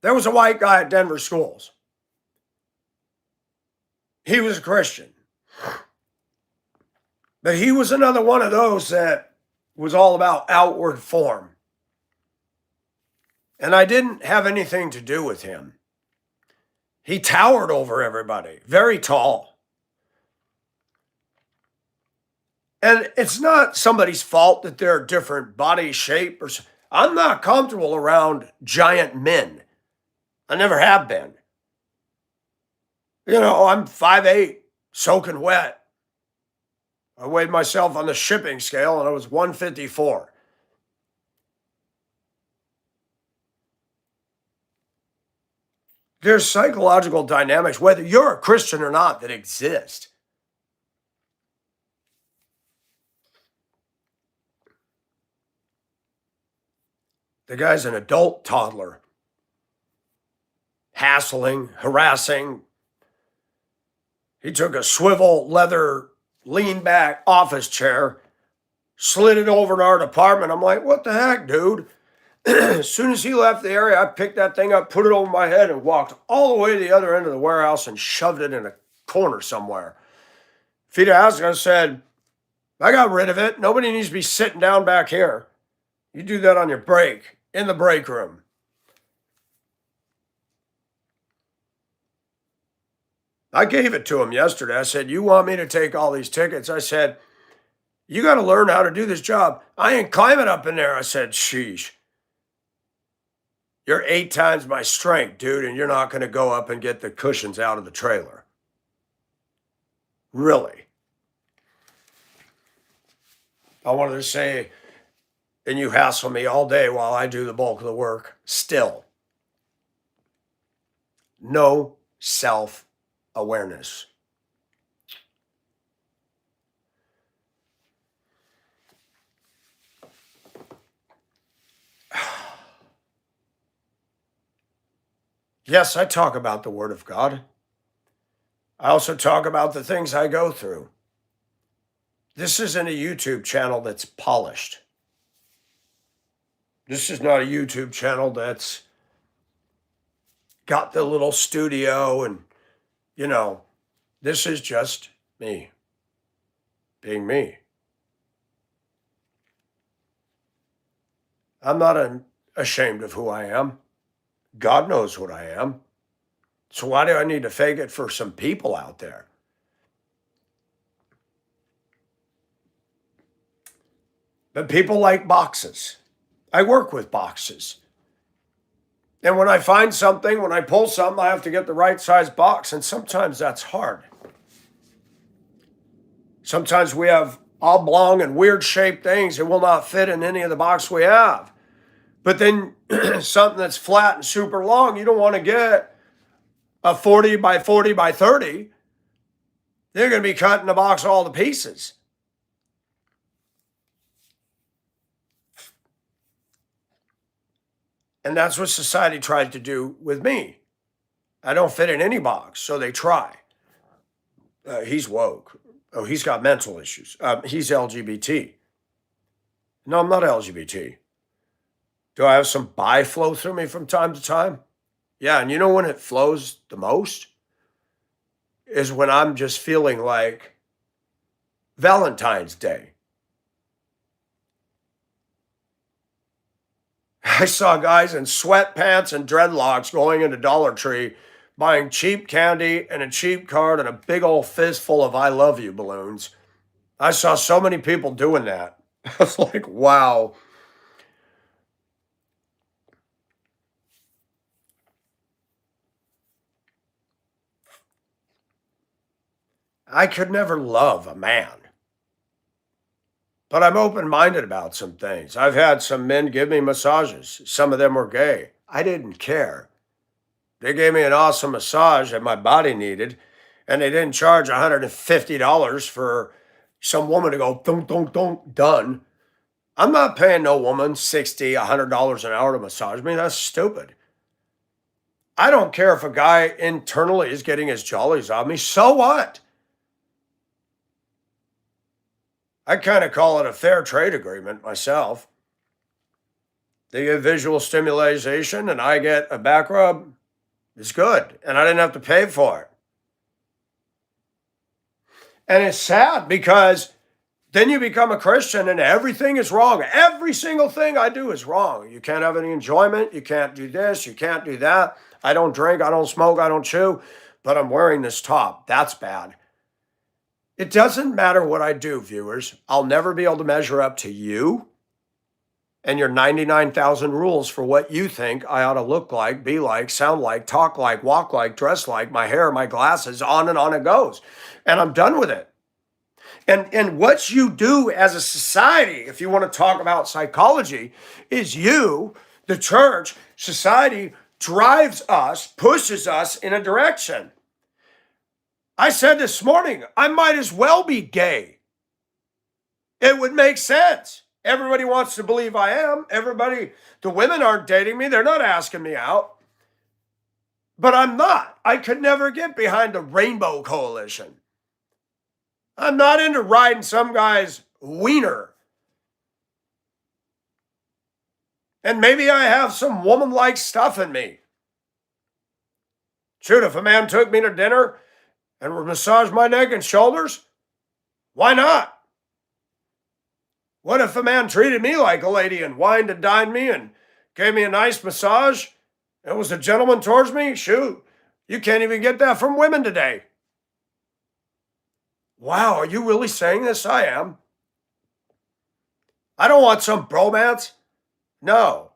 There was a white guy at Denver schools. He was a Christian. But he was another one of those that was all about outward form. And I didn't have anything to do with him. He towered over everybody, very tall. And it's not somebody's fault that they're different body shape. I'm not comfortable around giant men. I never have been. You know, I'm 5'8", soaking wet. I weighed myself on the shipping scale and I was 154. There's psychological dynamics, whether you're a Christian or not, that exist. The guy's an adult toddler. hassling, harassing. He took a swivel leather lean back office chair, slid it over to our department. I'm like, what the heck, dude? As soon as he left the area, I picked that thing up, put it over my head, and walked all the way to the other end of the warehouse and shoved it in a corner somewhere. If he'd asked, I said, I got rid of it. Nobody needs to be sitting down back here. You do that on your break, in the break room. I gave it to him yesterday. I said, you want me to take all these tickets? I said, you got to learn how to do this job. I ain't climbing up in there. I said, sheesh. You're 8 times my strength, dude, and you're not going to go up and get the cushions out of the trailer. Really? I wanted to say, and you hassle me all day while I do the bulk of the work. Still, no self-awareness. Yes, I talk about the Word of God. I also talk about the things I go through. This isn't a YouTube channel that's polished. This is not a YouTube channel that's got the little studio and, this is just me being me. I'm not ashamed of who I am. God knows what I am. So why do I need to fake it for some people out there? But people like boxes. I work with boxes. And when I find something, when I pull something, I have to get the right size box. And sometimes that's hard. Sometimes we have oblong and weird shaped things that will not fit in any of the box we have. But then something that's flat and super long, you don't want to get a 40 by 40 by 30. They're going to be cutting the box all to pieces. And that's what society tried to do with me. I don't fit in any box, so they try. He's woke. Oh, he's got mental issues. He's LGBT. No, I'm not LGBT. Do I have some bi flow through me from time to time? Yeah, and you know when it flows the most? Is when I'm just feeling like Valentine's Day. I saw guys in sweatpants and dreadlocks going into Dollar Tree, buying cheap candy and a cheap card and a big old fistful of I love you balloons. I saw so many people doing that. I was like, wow. I could never love a man. But I'm open-minded about some things. I've had some men give me massages. Some of them were gay. I didn't care. They gave me an awesome massage that my body needed, and they didn't charge $150 for some woman to go, don't, done. I'm not paying no woman $60, $100 an hour to massage me. That's stupid. I don't care if a guy internally is getting his jollies on me. So what? I kind of call it a fair trade agreement myself. They get visual stimulation and I get a back rub. It's good. And I didn't have to pay for it. And it's sad because then you become a Christian and everything is wrong. Every single thing I do is wrong. You can't have any enjoyment. You can't do this. You can't do that. I don't drink. I don't smoke. I don't chew. But I'm wearing this top. That's bad. It doesn't matter what I do, viewers. I'll never be able to measure up to you and your 99,000 rules for what you think I ought to look like, be like, sound like, talk like, walk like, dress like, my hair, my glasses, on it goes. And I'm done with it. And what you do as a society, if you want to talk about psychology, is you, the church, society, drives us, pushes us in a direction. I said this morning, I might as well be gay. It would make sense. Everybody wants to believe I am. The women aren't dating me. They're not asking me out. But I'm not. I could never get behind the Rainbow Coalition. I'm not into riding some guy's wiener. And maybe I have some woman-like stuff in me. Shoot, if a man took me to dinner and would massage my neck and shoulders, why not? What if a man treated me like a lady and wined and dined me and gave me a nice massage and was a gentleman towards me? Shoot, you can't even get that from women today. Wow, are you really saying this? I am. I don't want some bromance. No.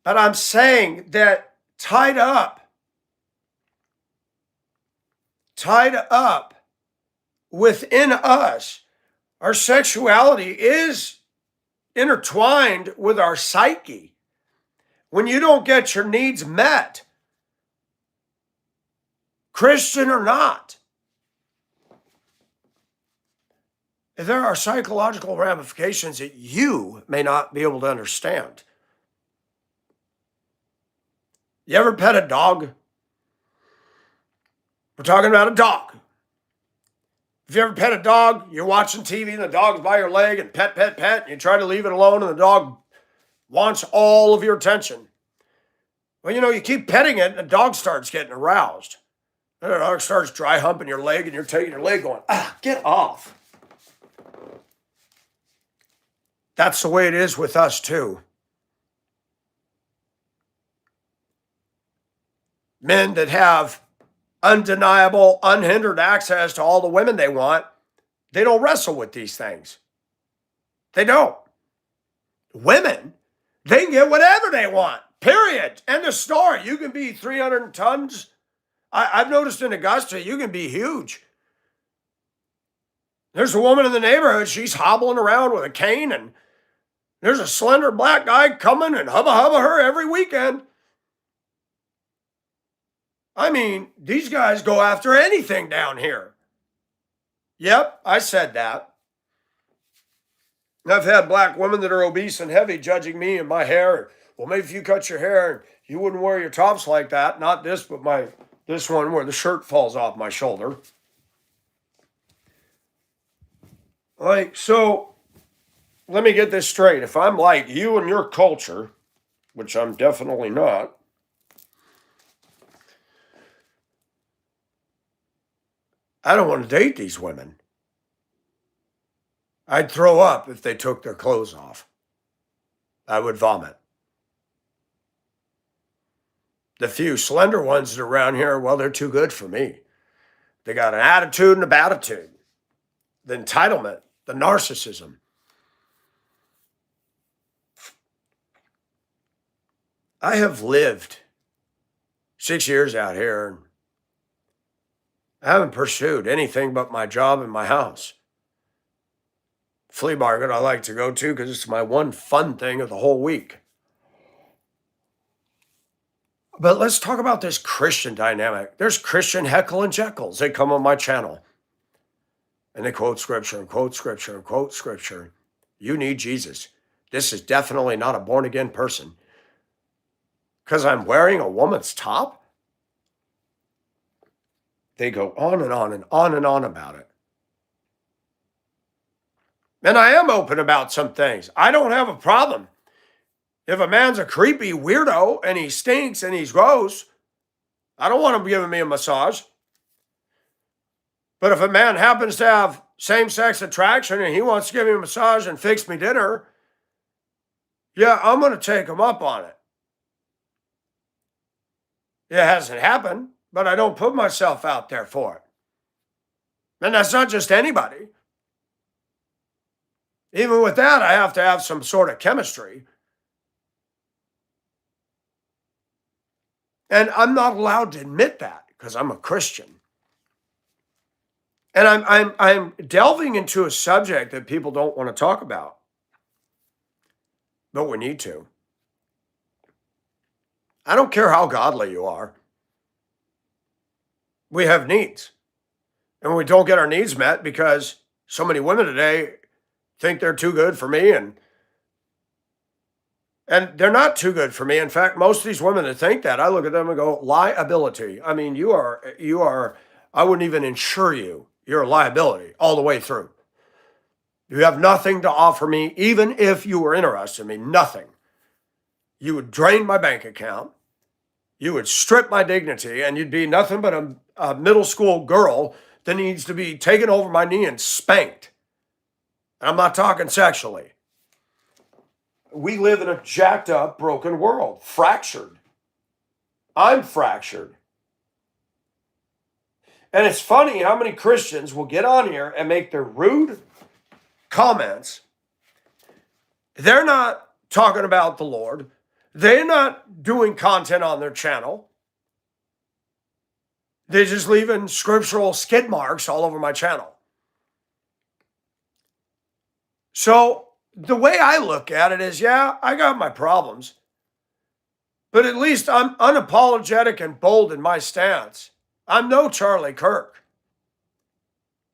But I'm saying that tied up within us, our sexuality is intertwined with our psyche. When you don't get your needs met, Christian or not, there are psychological ramifications that you may not be able to understand. You ever pet a dog? We're talking about a dog. If you ever pet a dog, you're watching TV and the dog's by your leg and pet, and you try to leave it alone and the dog wants all of your attention. Well, you keep petting it and the dog starts getting aroused. And the dog starts dry humping your leg and you're taking your leg going, get off. That's the way it is with us too. Men that have undeniable, unhindered access to all the women they want, they don't wrestle with these things. They don't. Women, they can get whatever they want, period. End of story. You can be 300 tons. I've noticed in Augusta, you can be huge. There's a woman in the neighborhood, she's hobbling around with a cane, and there's a slender black guy coming and hubba her every weekend. I mean, these guys go after anything down here. Yep, I said that. I've had black women that are obese and heavy judging me and my hair. Well, maybe if you cut your hair and you wouldn't wear your tops like that. Not this, but this one where the shirt falls off my shoulder. So let me get this straight. If I'm like you and your culture, which I'm definitely not, I don't want to date these women. I'd throw up if they took their clothes off. I would vomit. The few slender ones that are around here, well, they're too good for me. They got an attitude and a bad attitude. The entitlement, the narcissism. I have lived 6 years out here and I haven't pursued anything but my job and my house. Flea market I like to go to because it's my one fun thing of the whole week. But let's talk about this Christian dynamic. There's Christian Heckle and Jekylls. They come on my channel and they quote scripture and quote scripture and quote scripture. You need Jesus. This is definitely not a born again person. Because I'm wearing a woman's top? They go on and on and on and on about it. And I am open about some things. I don't have a problem. If a man's a creepy weirdo and he stinks and he's gross, I don't want him giving me a massage. But if a man happens to have same-sex attraction and he wants to give me a massage and fix me dinner, yeah, I'm going to take him up on it. It hasn't happened, but I don't put myself out there for it. And that's not just anybody. Even with that, I have to have some sort of chemistry. And I'm not allowed to admit that because I'm a Christian. And I'm delving into a subject that people don't want to talk about. But we need to. I don't care how godly you are. We have needs. And we don't get our needs met because so many women today think they're too good for me and And they're not too good for me. In fact, most of these women that think that, I look at them and go, liability. I mean, I wouldn't even insure you. You're a liability all the way through. You have nothing to offer me, even if you were interested in me, nothing. You would drain my bank account. You would strip my dignity, and you'd be nothing but a middle school girl that needs to be taken over my knee and spanked. And I'm not talking sexually. We live in a jacked up, broken world, fractured. I'm fractured. And it's funny how many Christians will get on here and make their rude comments. They're not talking about the Lord. They're not doing content on their channel. They're just leaving scriptural skid marks all over my channel. So the way I look at it is, yeah, I got my problems, but at least I'm unapologetic and bold in my stance. I'm no Charlie Kirk.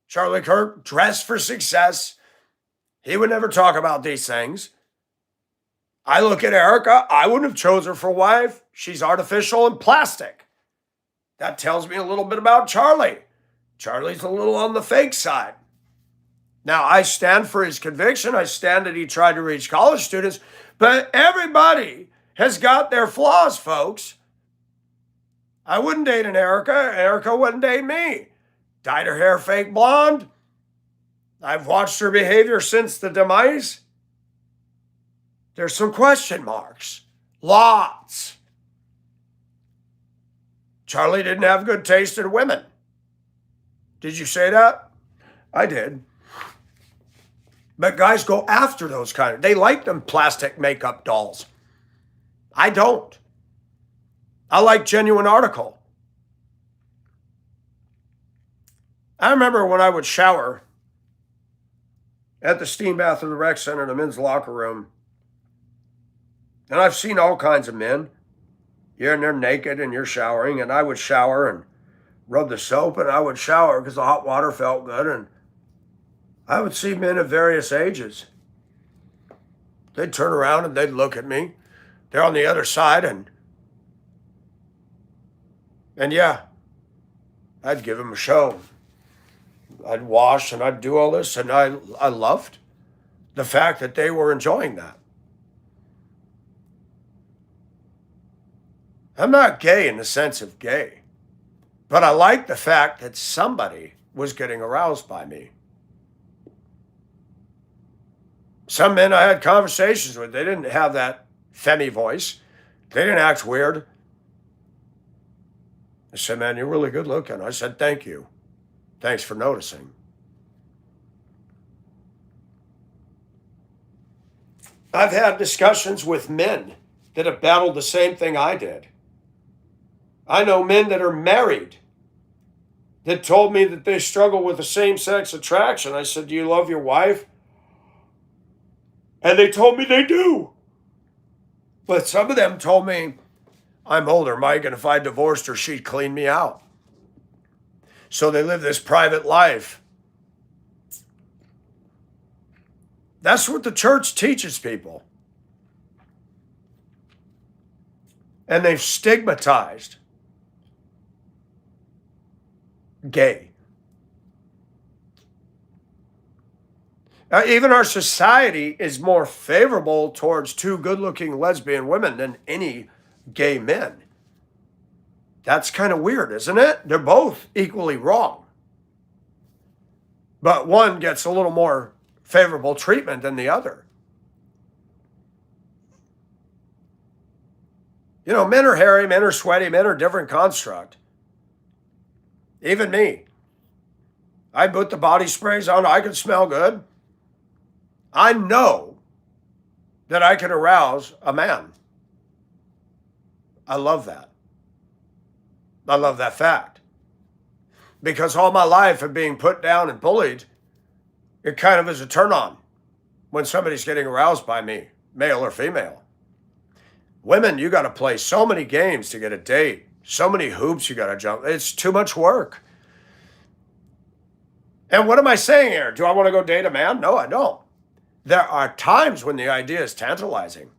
Charlie Kirk dressed for success. He would never talk about these things. I look at Erica. I wouldn't have chosen her for wife. She's artificial and plastic. That tells me a little bit about Charlie. Charlie's a little on the fake side. Now, I stand for his conviction. I stand that he tried to reach college students, but everybody has got their flaws, folks. I wouldn't date an Erica. Erica wouldn't date me. Dyed her hair fake blonde. I've watched her behavior since the demise. There's some question marks. Lots. Charlie didn't have good taste in women. Did you say that? I did. But guys go after those they like them plastic makeup dolls. I don't. I like genuine article. I remember when I would shower at the steam bath of the rec center in the men's locker room, and I've seen all kinds of men. You're in there naked and you're showering, and I would shower and rub the soap, and I would shower because the hot water felt good, and I would see men of various ages. They'd turn around and they'd look at me. They're on the other side, and yeah, I'd give them a show. I'd wash and I'd do all this, and I loved the fact that they were enjoying that. I'm not gay in the sense of gay, but I like the fact that somebody was getting aroused by me. Some men I had conversations with, they didn't have that femi voice. They didn't act weird. I said, man, you're really good looking. I said, thank you. Thanks for noticing. I've had discussions with men that have battled the same thing I did. I know men that are married that told me that they struggle with the same-sex attraction. I said, do you love your wife? And they told me they do. But some of them told me, I'm older, Mike, and if I divorced her, she'd clean me out. So they live this private life. That's what the church teaches people. And they've stigmatized gay. Even our society is more favorable towards two good-looking lesbian women than any gay men. That's kind of weird, isn't it? They're both equally wrong. But one gets a little more favorable treatment than the other. You know, men are hairy, men are sweaty, men are different construct. Even me. I put the body sprays on, I can smell good. I know that I can arouse a man. I love that. I love that fact. Because all my life of being put down and bullied, it kind of is a turn on when somebody's getting aroused by me, male or female. Women, you got to play so many games to get a date, so many hoops you got to jump. It's too much work. And what am I saying here? Do I want to go date a man? No, I don't. There are times when the idea is tantalizing.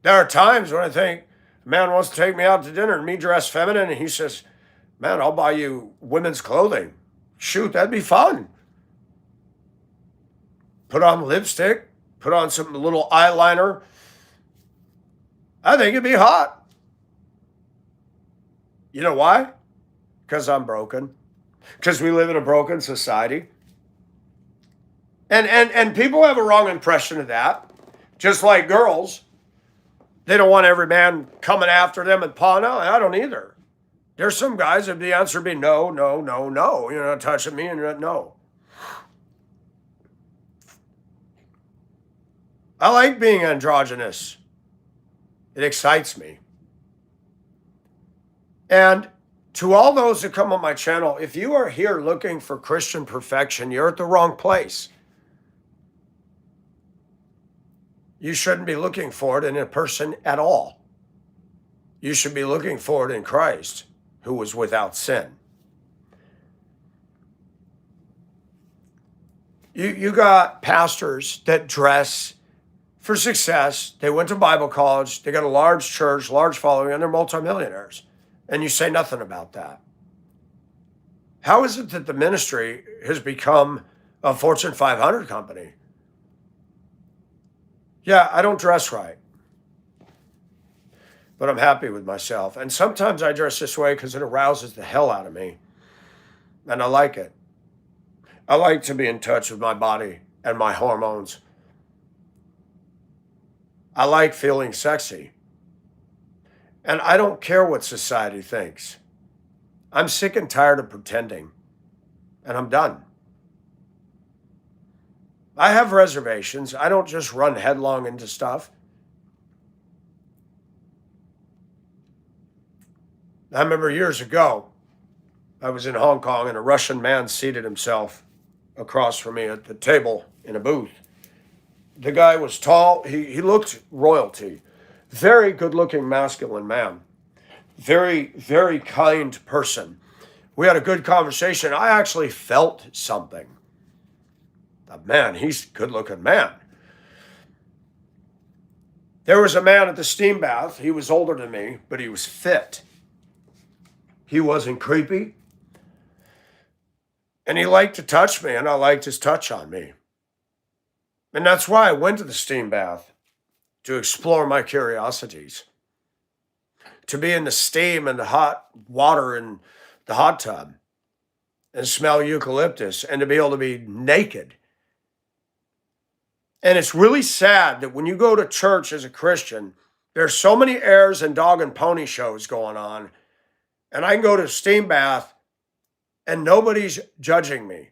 There are times when I think a man wants to take me out to dinner and me dressed feminine, and he says, man, I'll buy you women's clothing. Shoot, that'd be fun. Put on lipstick, put on some little eyeliner. I think it'd be hot. You know why? Because I'm broken. Because we live in a broken society. And people have a wrong impression of that. Just like girls, they don't want every man coming after them and pawing out. I don't either. There's some guys that the answer would be no, no, no, no. You're not touching me, and you're not, no. I like being androgynous. It excites me. And to all those that come on my channel, if you are here looking for Christian perfection, you're at the wrong place. You shouldn't be looking for it in a person at all. You should be looking for it in Christ, who was without sin. You got pastors that dress for success. They went to Bible college. They got a large church, large following, and they're multimillionaires. And you say nothing about that. How is it that the ministry has become a Fortune 500 company? Yeah, I don't dress right, but I'm happy with myself. And sometimes I dress this way because it arouses the hell out of me. And I like it. I like to be in touch with my body and my hormones. I like feeling sexy. And I don't care what society thinks. I'm sick and tired of pretending. And I'm done. I have reservations. I don't just run headlong into stuff. I remember years ago, I was in Hong Kong and a Russian man seated himself across from me at the table in a booth. The guy was tall. He looked royalty. Very good-looking masculine man. Very, very kind person. We had a good conversation. I actually felt something. Man, he's a good-looking man. There was a man at the steam bath. He was older than me, but he was fit. He wasn't creepy. And he liked to touch me, and I liked his touch on me. And that's why I went to the steam bath, to explore my curiosities. To be in the steam and the hot water in the hot tub and smell eucalyptus and to be able to be naked. And it's really sad that when you go to church as a Christian, there's so many airs and dog and pony shows going on. And I can go to a steam bath and nobody's judging me.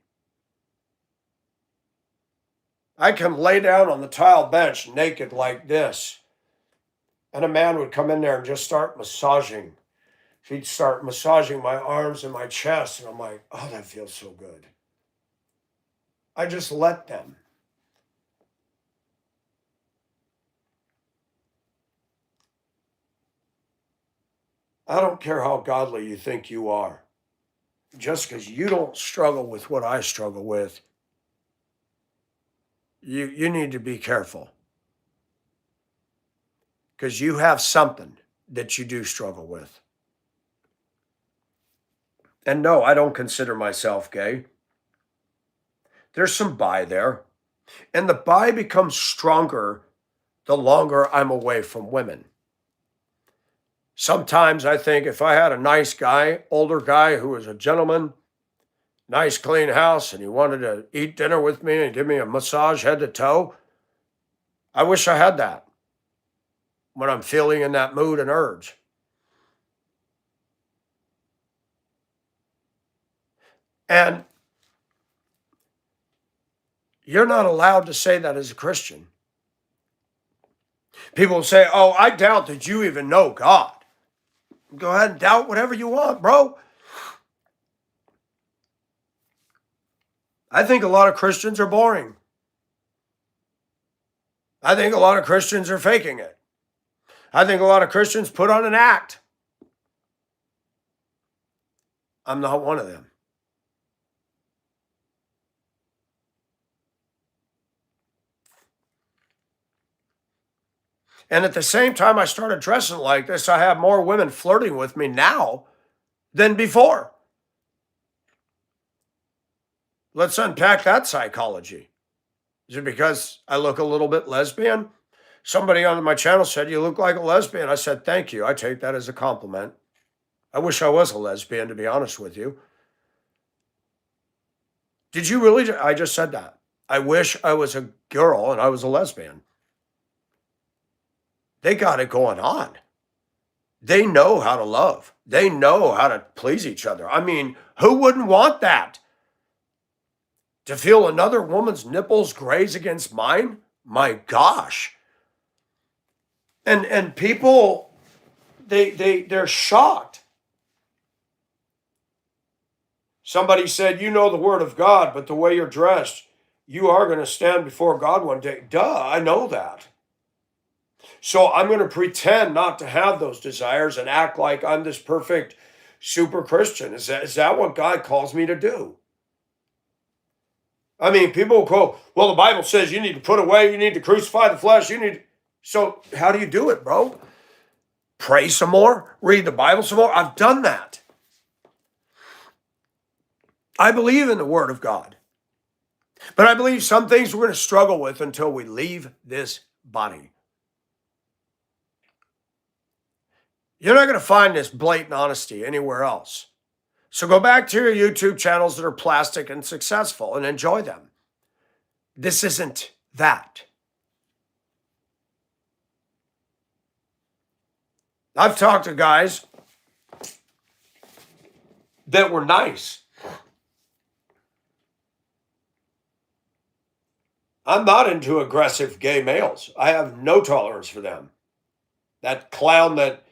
I can lay down on the tile bench naked like this. And a man would come in there and just start massaging. He'd start massaging my arms and my chest. And I'm like, oh, that feels so good. I just let them. I don't care how godly you think you are. Just because you don't struggle with what I struggle with, you need to be careful. Because you have something that you do struggle with. And no, I don't consider myself gay. There's some bi there. And the bi becomes stronger the longer I'm away from women. Sometimes I think if I had a nice guy, older guy who was a gentleman, nice clean house, and he wanted to eat dinner with me and give me a massage head to toe, I wish I had that when I'm feeling in that mood and urge. And you're not allowed to say that as a Christian. People say, oh, I doubt that you even know God. Go ahead and doubt whatever you want, bro. I think a lot of Christians are boring. I think a lot of Christians are faking it. I think a lot of Christians put on an act. I'm not one of them. And at the same time I started dressing like this, I have more women flirting with me now than before. Let's unpack that psychology. Is it because I look a little bit lesbian? Somebody on my channel said, "You look like a lesbian." I said, "Thank you. I take that as a compliment." I wish I was a lesbian, to be honest with you. Did you really? I just said that. I wish I was a girl and I was a lesbian. They got it going on. They know how to love. They know how to please each other. I mean, who wouldn't want that? To feel another woman's nipples graze against mine? My gosh. And people, they're shocked. Somebody said, "You know the word of God, but the way you're dressed, you are going to stand before God one day." Duh, I know that. So I'm going to pretend not to have those desires and act like I'm this perfect super Christian. Is that what God calls me to do? I mean, people will go, "Well, the Bible says you need to put away, you need to crucify the flesh, you need." So how do you do it, bro? Pray some more, read the Bible some more. I've done that. I believe in the Word of God. But I believe some things we're going to struggle with until we leave this body. You're not going to find this blatant honesty anywhere else. So go back to your YouTube channels that are plastic and successful and enjoy them. This isn't that. I've talked to guys that were nice. I'm not into aggressive gay males. I have no tolerance for them. That clown that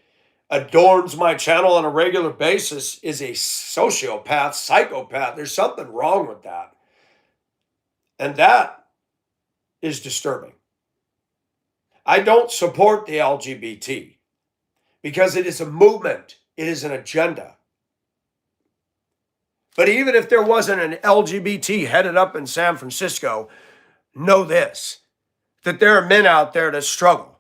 adorns my channel on a regular basis is a sociopath, psychopath. There's something wrong with that. And that is disturbing. I don't support the LGBT because it is a movement. It is an agenda. But even if there wasn't an LGBT headed up in San Francisco, know this, that there are men out there that struggle.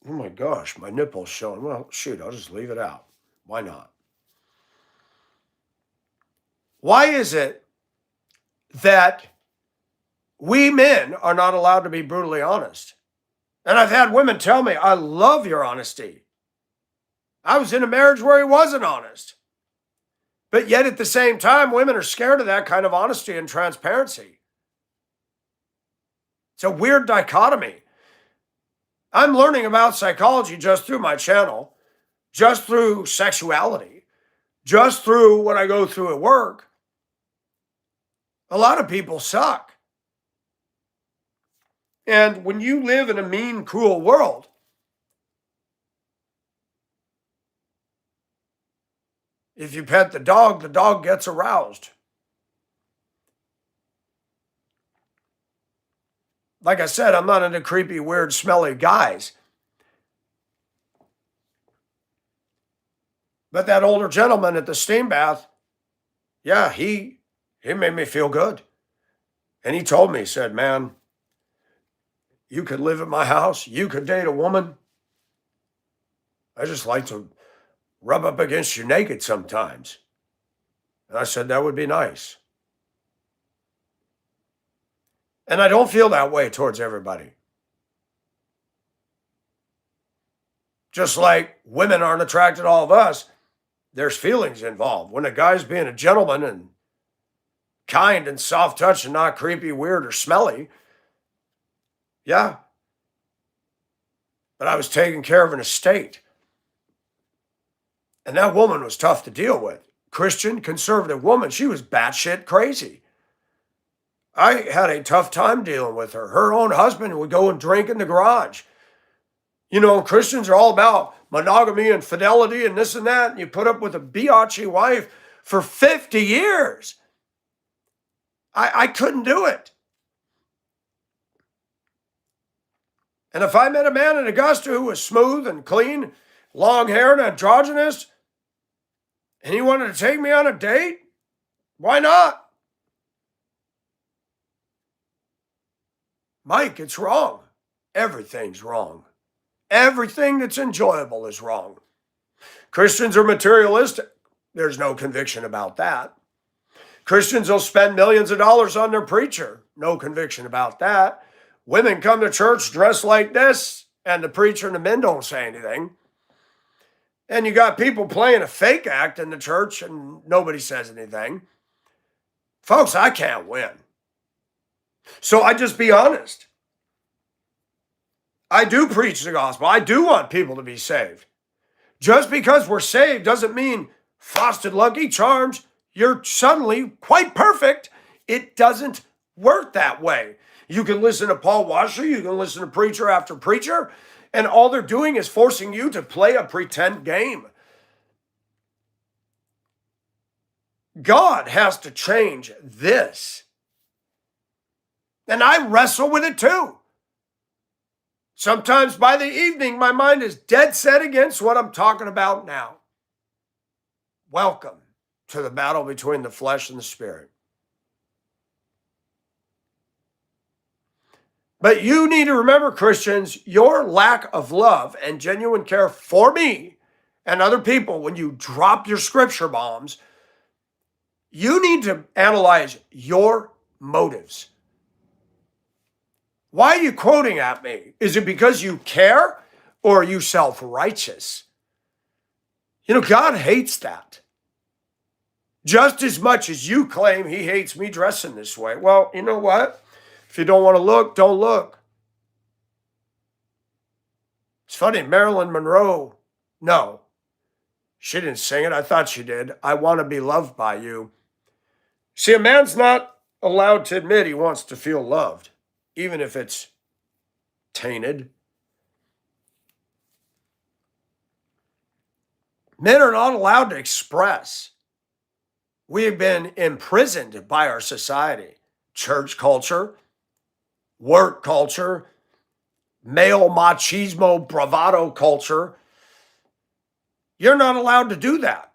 Oh my gosh, my nipple's showing. Well, shoot, I'll just leave it out. Why not? Why is it that we men are not allowed to be brutally honest? And I've had women tell me, "I love your honesty. I was in a marriage where he wasn't honest." But yet at the same time, women are scared of that kind of honesty and transparency. It's a weird dichotomy. I'm learning about psychology just through my channel, just through sexuality, just through what I go through at work. A lot of people suck. And when you live in a mean, cruel world, if you pet the dog gets aroused. Like I said, I'm not into creepy, weird, smelly guys. But that older gentleman at the steam bath, yeah, he made me feel good. And he told me, he said, "Man, you could live at my house. You could date a woman. I just like to rub up against you naked sometimes." And I said, "That would be nice." And I don't feel that way towards everybody. Just like women aren't attracted to all of us, there's feelings involved. When a guy's being a gentleman and kind and soft touch and not creepy, weird, or smelly, yeah. But I was taking care of an estate. And that woman was tough to deal with. Christian, conservative woman. She was batshit crazy. I had a tough time dealing with her. Her own husband would go and drink in the garage. You know, Christians are all about monogamy and fidelity and this and that. And you put up with a biatchy wife for 50 years. I couldn't do it. And if I met a man in Augusta who was smooth and clean, long hair and androgynous, and he wanted to take me on a date, why not? Mike, it's wrong. Everything's wrong. Everything that's enjoyable is wrong. Christians are materialistic. There's no conviction about that. Christians will spend millions of dollars on their preacher. No conviction about that. Women come to church dressed like this, and the preacher and the men don't say anything. And you got people playing a fake act in the church, and nobody says anything. Folks, I can't win. So I just be honest. I do preach the gospel. I do want people to be saved. Just because we're saved doesn't mean frosted Lucky Charms, you're suddenly quite perfect. It doesn't work that way. You can listen to Paul Washer, you can listen to preacher after preacher, and all they're doing is forcing you to play a pretend game. God has to change this. And I wrestle with it too. Sometimes by the evening, my mind is dead set against what I'm talking about now. Welcome to the battle between the flesh and the spirit. But you need to remember, Christians, your lack of love and genuine care for me and other people, when you drop your scripture bombs, you need to analyze your motives. Why are you quoting at me? Is it because you care, or are you self-righteous? You know, God hates that. Just as much as you claim he hates me dressing this way. Well, you know what? If you don't want to look, don't look. It's funny, Marilyn Monroe, no, she didn't sing it. I thought she did. I want to be loved by you. See, a man's not allowed to admit he wants to feel loved, even if it's tainted. Men are not allowed to express. We have been imprisoned by our society, church culture, work culture, male machismo bravado culture. You're not allowed to do that.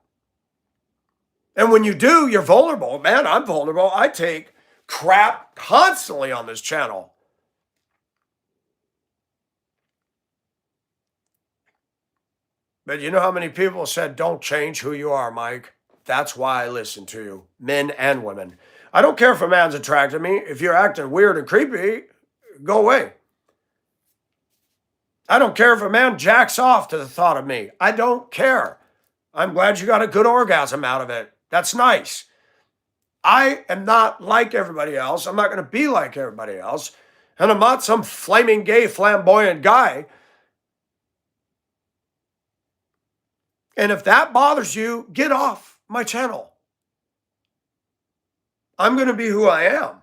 And when you do, you're vulnerable. Man, I'm vulnerable. I take crap constantly on this channel. But you know how many people said, don't change who you are, Mike? That's why I listen to you, men and women. I don't care if a man's attracted to me. If you're acting weird and creepy, go away. I don't care if a man jacks off to the thought of me. I don't care. I'm glad you got a good orgasm out of it. That's nice. I am not like everybody else. I'm not going to be like everybody else. And I'm not some flaming gay, flamboyant guy. And if that bothers you, get off my channel. I'm going to be who I am.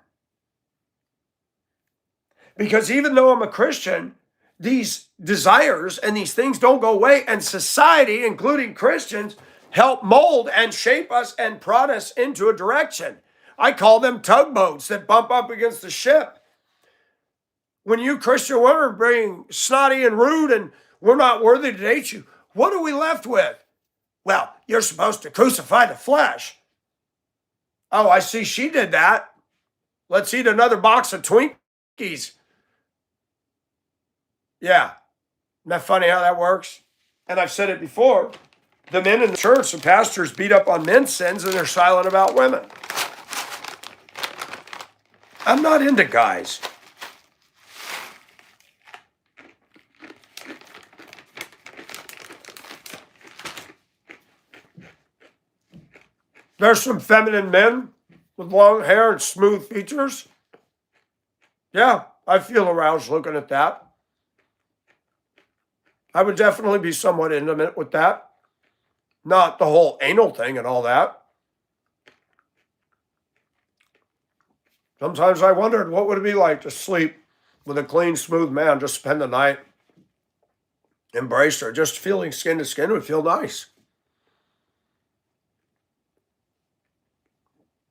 Because even though I'm a Christian, these desires and these things don't go away. And society, including Christians, help mold and shape us and prod us into a direction. I call them tugboats that bump up against the ship. When you Christian women are being snotty and rude and we're not worthy to date you, what are we left with? Well, you're supposed to crucify the flesh. Oh, I see she did that. Let's eat another box of Twinkies. Yeah. Isn't that funny how that works? And I've said it before. The men in the church, the pastors beat up on men's sins and they're silent about women. I'm not into guys. There's some feminine men with long hair and smooth features. Yeah, I feel aroused looking at that. I would definitely be somewhat intimate with that. Not the whole anal thing and all that. Sometimes I wondered what would it be like to sleep with a clean, smooth man, just spend the night, embrace her. Just feeling skin to skin would feel nice.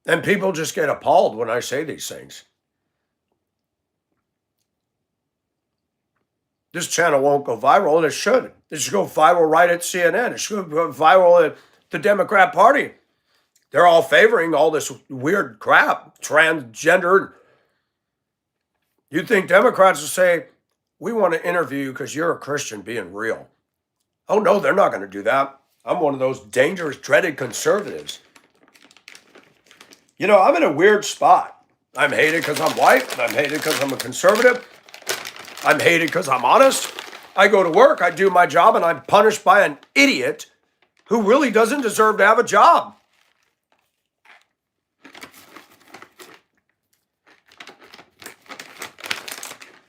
And people just get appalled when I say these things. This channel won't go viral, and it should. It should go viral right at CNN. It should go viral at the Democrat Party. They're all favoring all this weird crap, transgender. You think Democrats will say, we want to interview you because you're a Christian being real? Oh, no, they're not going to do that. I'm one of those dangerous, dreaded conservatives. You know, I'm in a weird spot. I'm hated because I'm white, and I'm hated because I'm a conservative. I'm hated because I'm honest. I go to work, I do my job, and I'm punished by an idiot who really doesn't deserve to have a job.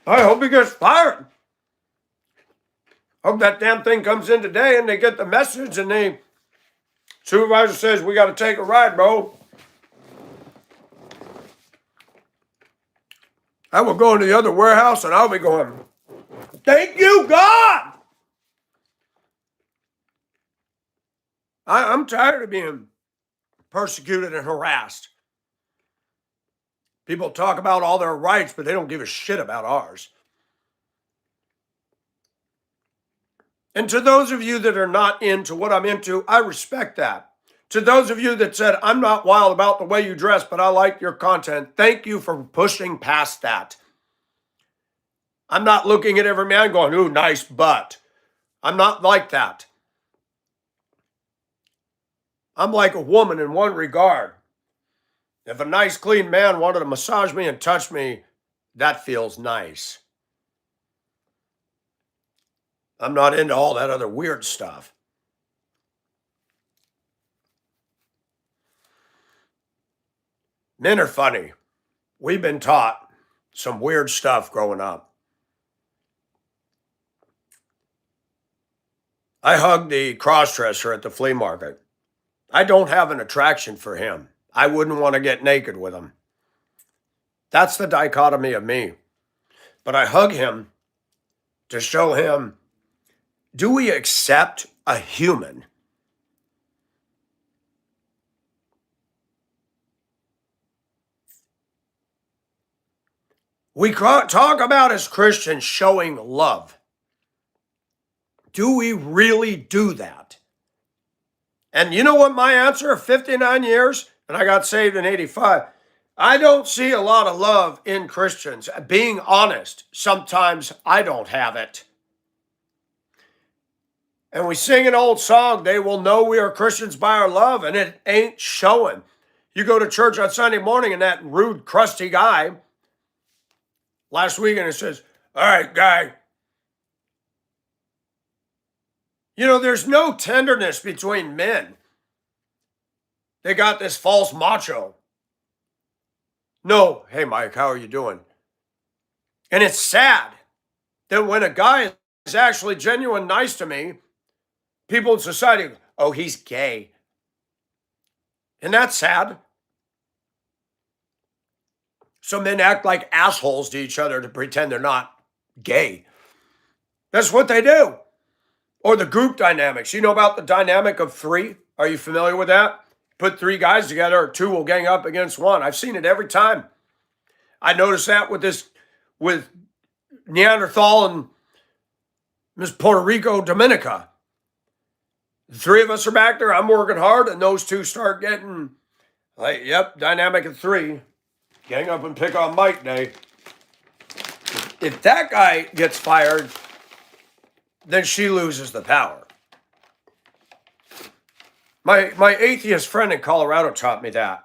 I hope he gets fired. Hope that damn thing comes in today and they get the message and the supervisor says, we got to take a ride, bro. I will go into the other warehouse and I'll be going, thank you, God. I'm tired of being persecuted and harassed. People talk about all their rights, but they don't give a shit about ours. And to those of you that are not into what I'm into, I respect that. To those of you that said, I'm not wild about the way you dress, but I like your content, thank you for pushing past that. I'm not looking at every man going, ooh, nice butt. I'm not like that. I'm like a woman in one regard. If a nice, clean man wanted to massage me and touch me, that feels nice. I'm not into all that other weird stuff. Men are funny. We've been taught some weird stuff growing up. I hugged the cross-dresser at the flea market. I don't have an attraction for him. I wouldn't want to get naked with him. That's the dichotomy of me. But I hug him to show him, do we accept a human? We talk about as Christians showing love. Do we really do that? And you know what my answer of 59 years, and I got saved in 85, I don't see a lot of love in Christians. Being honest, sometimes I don't have it. And we sing an old song, they will know we are Christians by our love, and it ain't showing. You go to church on Sunday morning and that rude, crusty guy, last weekend it says, all right, guy, you know, there's no tenderness between men. They got this false macho. No, hey, Mike, how are you doing? And it's sad that when a guy is actually genuine nice to me, people in society, oh, he's gay. And that's sad. So men act like assholes to each other to pretend they're not gay. That's what they do. Or the group dynamics. You know about the dynamic of three? Are you familiar with that? Put three guys together, two will gang up against one. I've seen it every time. I noticed that with Neanderthal and Miss Puerto Rico Dominica. The three of us are back there. I'm working hard, and those two start getting like, yep, dynamic of three. Gang up and pick on Mike Day. If that guy gets fired, then she loses the power. My atheist friend in Colorado taught me that.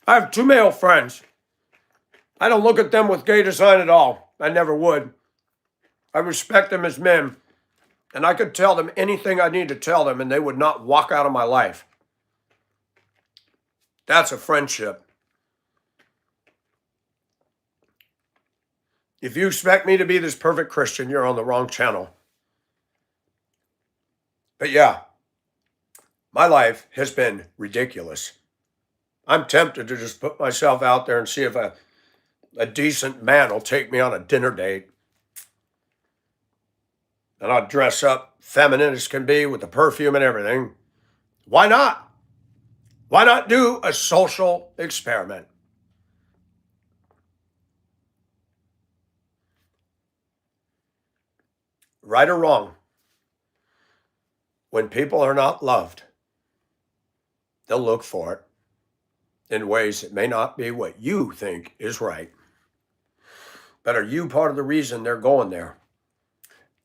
I have two male friends. I don't look at them with gay design at all. I never would. I respect them as men, and I could tell them anything I need to tell them, and they would not walk out of my life. That's a friendship. If you expect me to be this perfect Christian, you're on the wrong channel. But yeah, my life has been ridiculous. I'm tempted to just put myself out there and see if a decent man will take me on a dinner date. And I'll dress up feminine as can be with the perfume and everything. Why not? Why not do a social experiment? Right or wrong, when people are not loved, they'll look for it. in ways that may not be what you think is right. But are you part of the reason they're going there?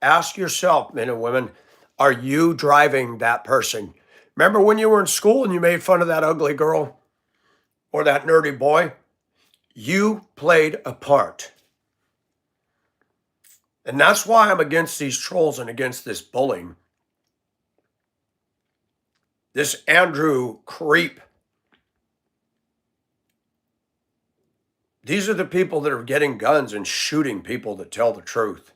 Ask yourself, men and women, are you driving that person? Remember when you were in school and you made fun of that ugly girl or that nerdy boy? You played a part. And that's why I'm against these trolls and against this bullying. This Andrew creep. These are the people that are getting guns and shooting people that tell the truth.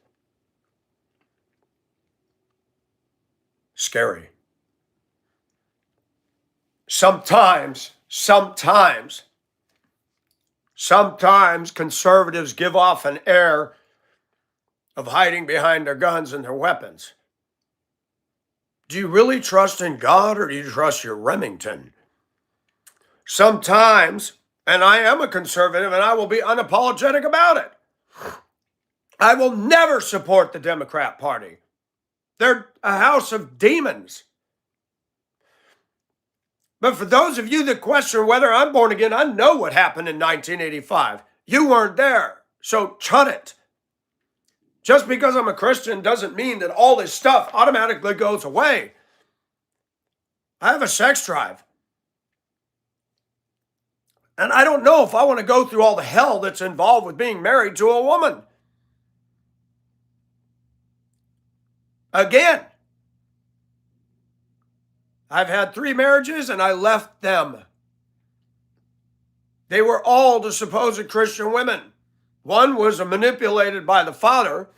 Scary. Sometimes conservatives give off an air of hiding behind their guns and their weapons. Do you really trust in God or do you trust your Remington? Sometimes, and I am a conservative and I will be unapologetic about it, I will never support the Democrat Party. They're a house of demons. But for those of you that question whether I'm born again, I know what happened in 1985. You weren't there, so chut it. Just because I'm a Christian doesn't mean that all this stuff automatically goes away. I have a sex drive. And I don't know if I want to go through all the hell that's involved with being married to a woman. Again, I've had 3 marriages and I left them. They were all to supposed Christian women. One was manipulated by the father.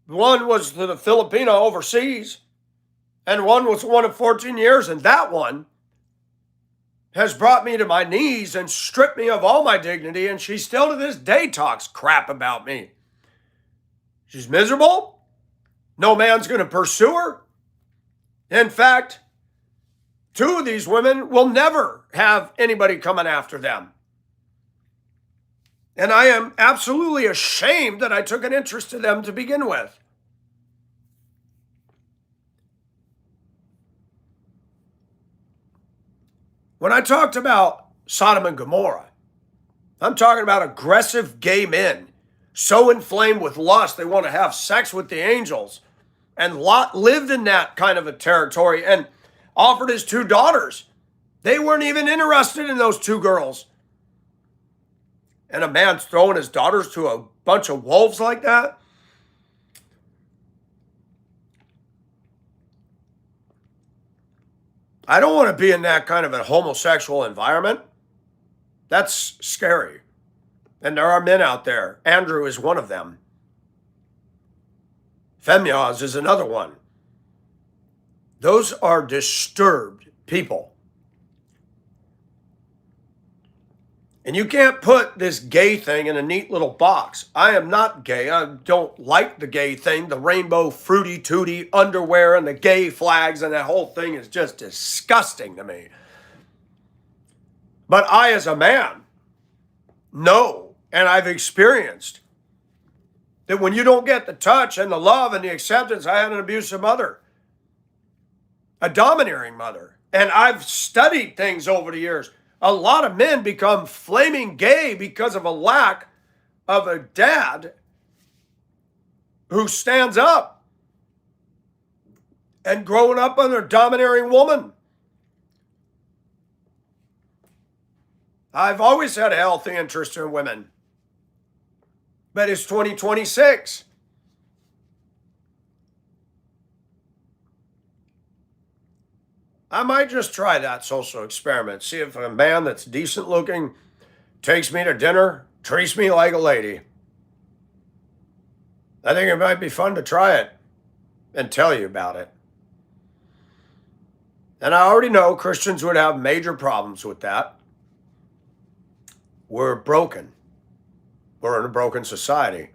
One was to the Filipino overseas. And one was one of 14 years. And that one has brought me to my knees and stripped me of all my dignity. And she still to this day talks crap about me. She's miserable. No man's going to pursue her. In fact, 2 of these women will never have anybody coming after them. And I am absolutely ashamed that I took an interest in them to begin with. When I talked about Sodom and Gomorrah, I'm talking about aggressive gay men, so inflamed with lust they want to have sex with the angels. And Lot lived in that kind of a territory and offered his 2 daughters. They weren't even interested in those 2 girls. And a man's throwing his daughters to a bunch of wolves like that? I don't want to be in that kind of a homosexual environment. That's scary. And there are men out there. Andrew is one of them. Femyaz is another one. Those are disturbed people. And you can't put this gay thing in a neat little box. I am not gay. I don't like the gay thing. The rainbow fruity tooty underwear and the gay flags and that whole thing is just disgusting to me. But I, as a man, know, and I've experienced, that when you don't get the touch and the love and the acceptance, I had an abusive mother, a domineering mother. And I've studied things over the years. A lot of men become flaming gay because of a lack of a dad who stands up and growing up under a domineering woman. I've always had a healthy interest in women, but it's 2026. I might just try that social experiment. See if a man that's decent looking takes me to dinner, treats me like a lady. I think it might be fun to try it and tell you about it. And I already know Christians would have major problems with that. We're broken. We're in a broken society.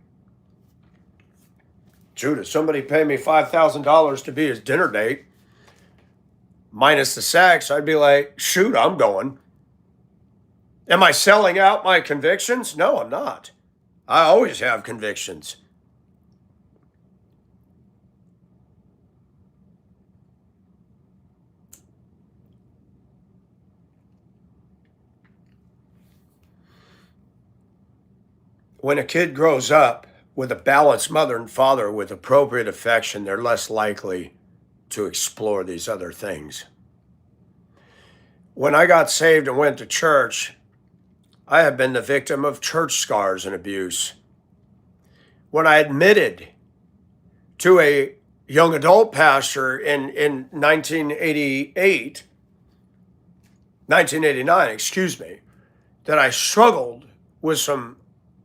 Judas, somebody pay me $5,000 to be his dinner date, minus the sex, I'd be like, shoot, I'm going. Am I selling out my convictions? No, I'm not. I always have convictions. when a kid grows up with a balanced mother and father with appropriate affection, they're less likely to explore these other things. When I got saved and went to church, I have been the victim of church scars and abuse. When I admitted to a young adult pastor in 1989, excuse me, that I struggled with some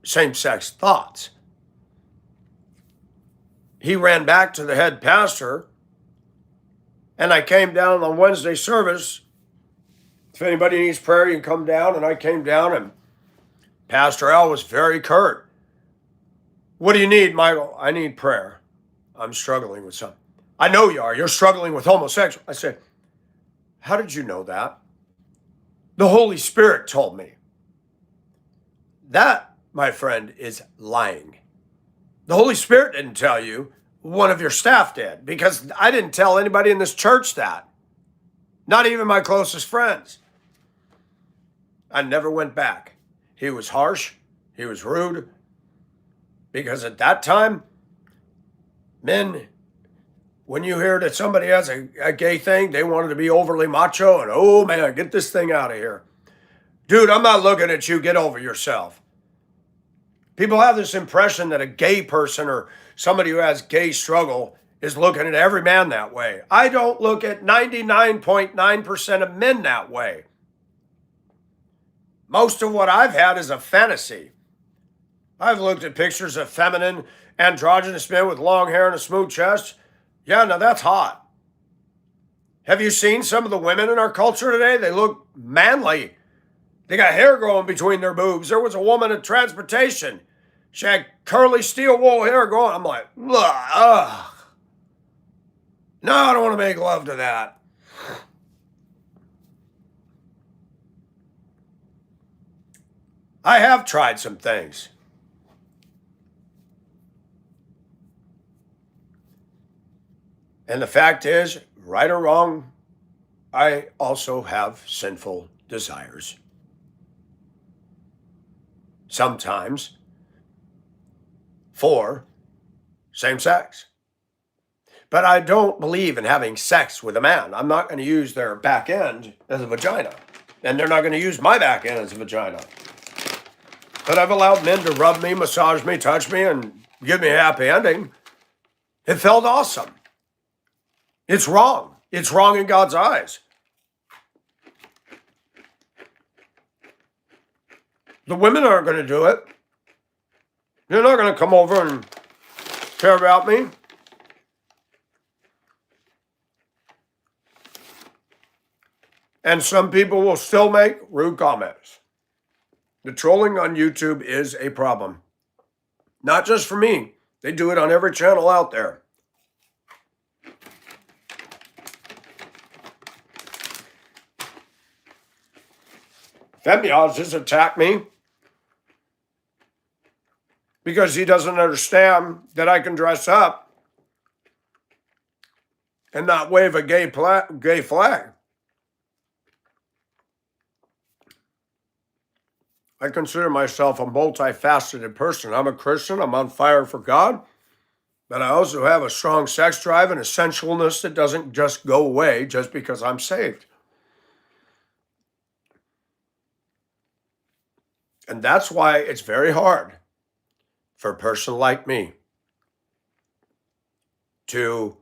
same-sex thoughts. He ran back to the head pastor, and I came down on Wednesday service. If anybody needs prayer, you can come down. And I came down, and Pastor Al was very curt. What do you need, Michael? I need prayer. I'm struggling with something. I know you are. You're struggling with homosexual. I said, how did you know that? The Holy Spirit told me. That, my friend, is lying. The Holy Spirit didn't tell you. One of your staff did, because I didn't tell anybody in this church that. Not even my closest friends. I never went back. He was harsh. He was rude. Because at that time, men, when you hear that somebody has a gay thing, they wanted to be overly macho and, oh man, get this thing out of here. Dude, I'm not looking at you. Get over yourself. People have this impression that a gay person or somebody who has gay struggle is looking at every man that way. I don't look at 99.9% of men that way. Most of what I've had is a fantasy. I've looked at pictures of feminine, androgynous men with long hair and a smooth chest. Yeah, now that's hot. Have you seen some of the women in our culture today? They look manly. They got hair growing between their boobs. There was a woman in transportation. She had curly steel wool hair going. I'm like, ugh. No, I don't want to make love to that. I have tried some things. And the fact is, right or wrong, I also have sinful desires. Sometimes for same sex. But I don't believe in having sex with a man. I'm not going to use their back end as a vagina. And they're not going to use my back end as a vagina. But I've allowed men to rub me, massage me, touch me, and give me a happy ending. It felt awesome. It's wrong. It's wrong in God's eyes. The women aren't going to do it. They're not going to come over and care about me. And some people will still make rude comments. The trolling on YouTube is a problem. Not just for me. They do it on every channel out there. Femiaz just attacked me because he doesn't understand that I can dress up and not wave a gay flag. I consider myself a multifaceted person. I'm a Christian. I'm on fire for God. But I also have a strong sex drive and a sensualness that doesn't just go away just because I'm saved. And that's why it's very hard for a person like me to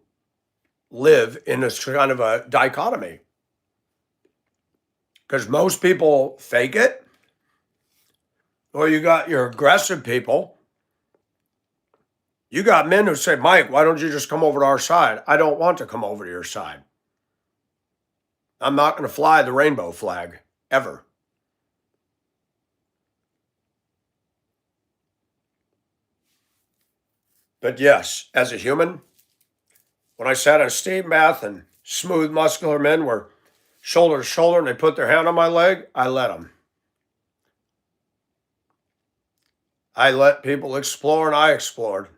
live in this kind of a dichotomy. Because most people fake it. Or you got your aggressive people. You got men who say, Mike, why don't you just come over to our side? I don't want to come over to your side. I'm not going to fly the rainbow flag, ever. But yes, as a human, when I sat in a steam bath and smooth, muscular men were shoulder to shoulder and they put their hand on my leg, I let them. I let people explore and I explored.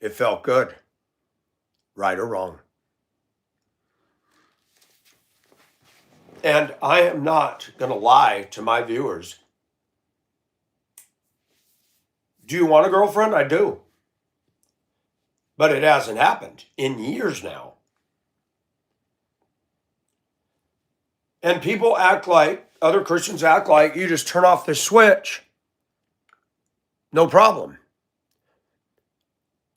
It felt good, right or wrong. And I am not going to lie to my viewers. Do you want a girlfriend? I do. But it hasn't happened in years now. And people act like, other Christians act like you just turn off the switch. No problem.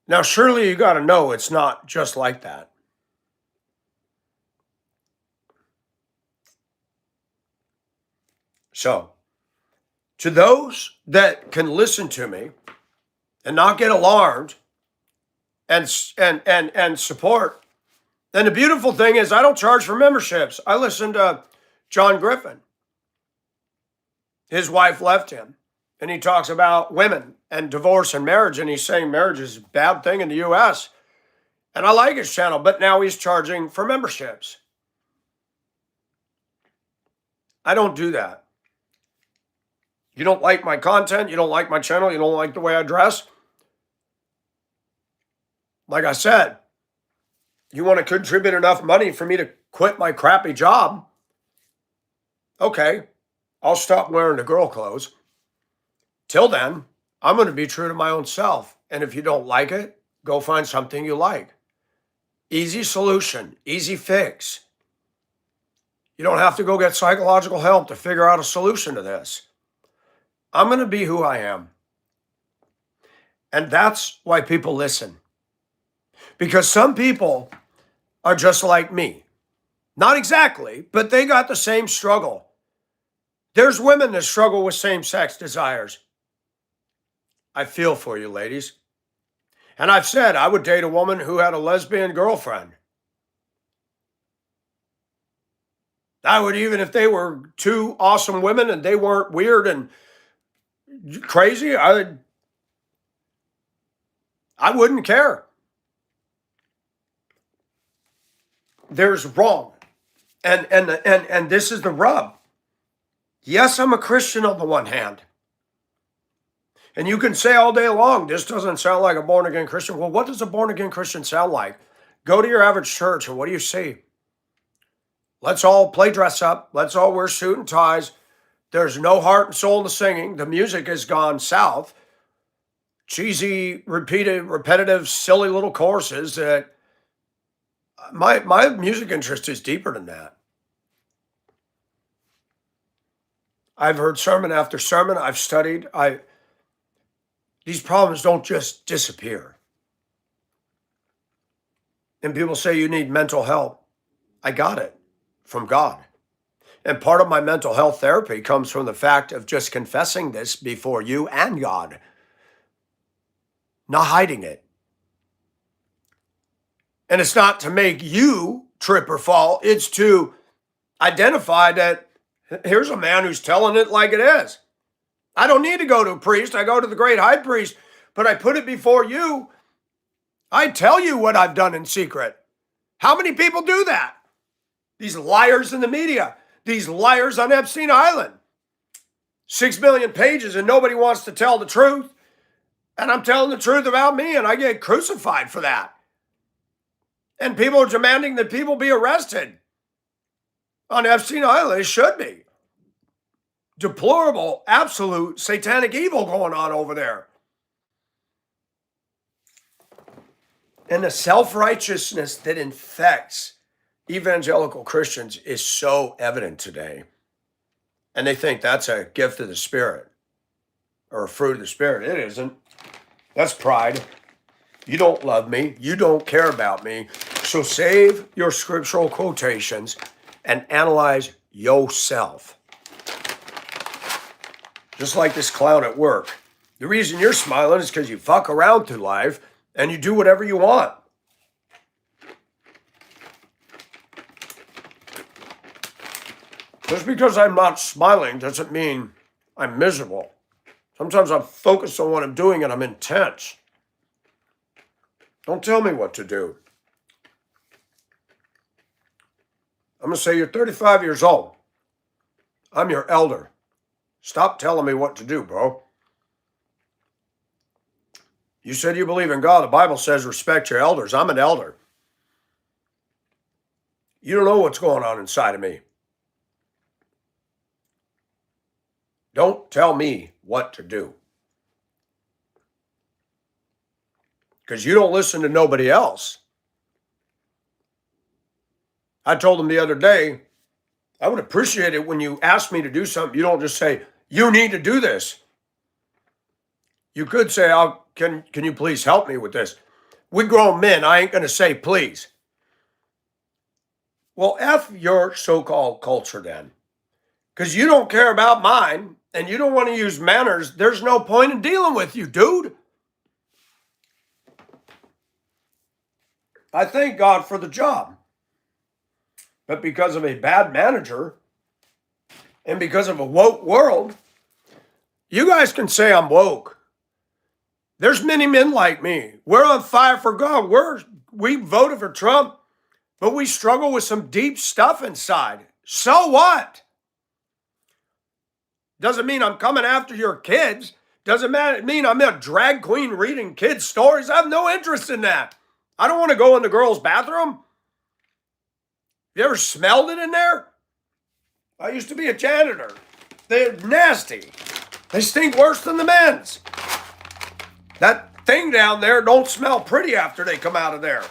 Now, surely you got to know it's not just like that. So, to those that can listen to me and not get alarmed and support, then the beautiful thing is I don't charge for memberships. I listen to John Griffin. His wife left him, and he talks about women and divorce and marriage, and he's saying marriage is a bad thing in the U.S. And I like his channel, but now he's charging for memberships. I don't do that. You don't like my content, you don't like my channel, you don't like the way I dress. Like I said, you want to contribute enough money for me to quit my crappy job? Okay, I'll stop wearing the girl clothes. Till then, I'm going to be true to my own self. And if you don't like it, go find something you like. Easy solution, easy fix. You don't have to go get psychological help to figure out a solution to this. I'm going to be who I am. And that's why people listen. Because some people are just like me. Not exactly, but they got the same struggle. There's women that struggle with same-sex desires. I feel for you, ladies. And I've said I would date a woman who had a lesbian girlfriend. I would, even if they were two awesome women and they weren't weird and crazy, I wouldn't care. There's wrong. And this is the rub. Yes, I'm a Christian on the one hand. And you can say all day long, this doesn't sound like a born-again Christian. Well, what does a born-again Christian sound like? Go to your average church, and what do you see? Let's all play dress up. Let's all wear suit and ties. There's no heart and soul in the singing. The music has gone south. Cheesy, repeated, repetitive, silly little choruses that my music interest is deeper than that. I've heard sermon after sermon. I've studied. These problems don't just disappear. And people say you need mental help. I got it from God. And part of my mental health therapy comes from the fact of just confessing this before you and God, not hiding it. And it's not to make you trip or fall. It's to identify that here's a man who's telling it like it is. I don't need to go to a priest. I go to the great high priest, but I put it before you. I tell you what I've done in secret. How many people do that? These liars in the media, these liars on Epstein Island. 6 million pages and nobody wants to tell the truth. And I'm telling the truth about me and I get crucified for that. And people are demanding that people be arrested on Epstein Island. It should be. Deplorable, absolute satanic evil going on over there. And the self-righteousness that infects evangelical Christians is so evident today. And they think that's a gift of the Spirit or a fruit of the Spirit. It isn't. That's pride. You don't love me. You don't care about me. So save your scriptural quotations and analyze yourself. Just like this clown at work. The reason you're smiling is because you fuck around through life and you do whatever you want. Just because I'm not smiling doesn't mean I'm miserable. Sometimes I'm focused on what I'm doing and I'm intense. Don't tell me what to do. I'm going to say you're 35 years old. I'm your elder. Stop telling me what to do, bro. You said you believe in God. The Bible says respect your elders. I'm an elder. You don't know what's going on inside of me. Don't tell me what to do. because you don't listen to nobody else. I told him the other day, I would appreciate it when you ask me to do something. You don't just say, you need to do this. You could say, can you please help me with this? We grown men, I ain't going to say please. Well, F your so-called culture then. Because you don't care about mine and you don't want to use manners. There's no point in dealing with you, dude. I thank God for the job. But because of a bad manager and because of a woke world, you guys can say I'm woke. There's many men like me. We're on fire for God. We voted for Trump, but we struggle with some deep stuff inside. So what? Doesn't mean I'm coming after your kids. Doesn't mean I'm a drag queen reading kids' stories. I have no interest in that. I don't want to go in the girls' bathroom. You ever smelled it in there? I used to be a janitor. They're nasty. They stink worse than the men's. That thing down there don't smell pretty after they come out of there.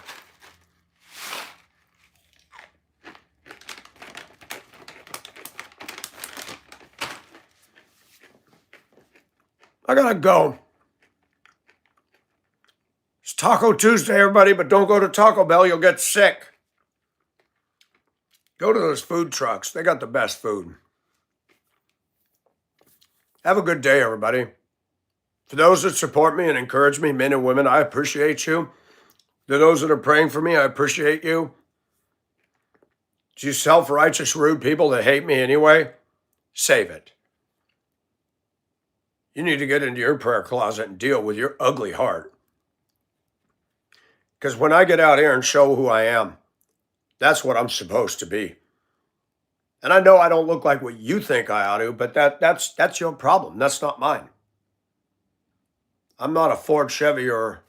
I gotta go. It's Taco Tuesday, everybody, but don't go to Taco Bell. You'll get sick. Go to those food trucks. They got the best food. Have a good day, everybody. For those that support me and encourage me, men and women, I appreciate you. To those that are praying for me, I appreciate you. To you self-righteous, rude people that hate me anyway, save it. You need to get into your prayer closet and deal with your ugly heart. Because when I get out here and show who I am, that's what I'm supposed to be. And I know I don't look like what you think I ought to, but that's your problem. That's not mine. I'm not a Ford, Chevy, or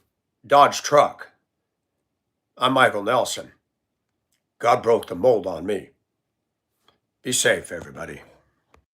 Dodge truck. I'm Michael Nelson. God broke the mold on me. Be safe, everybody.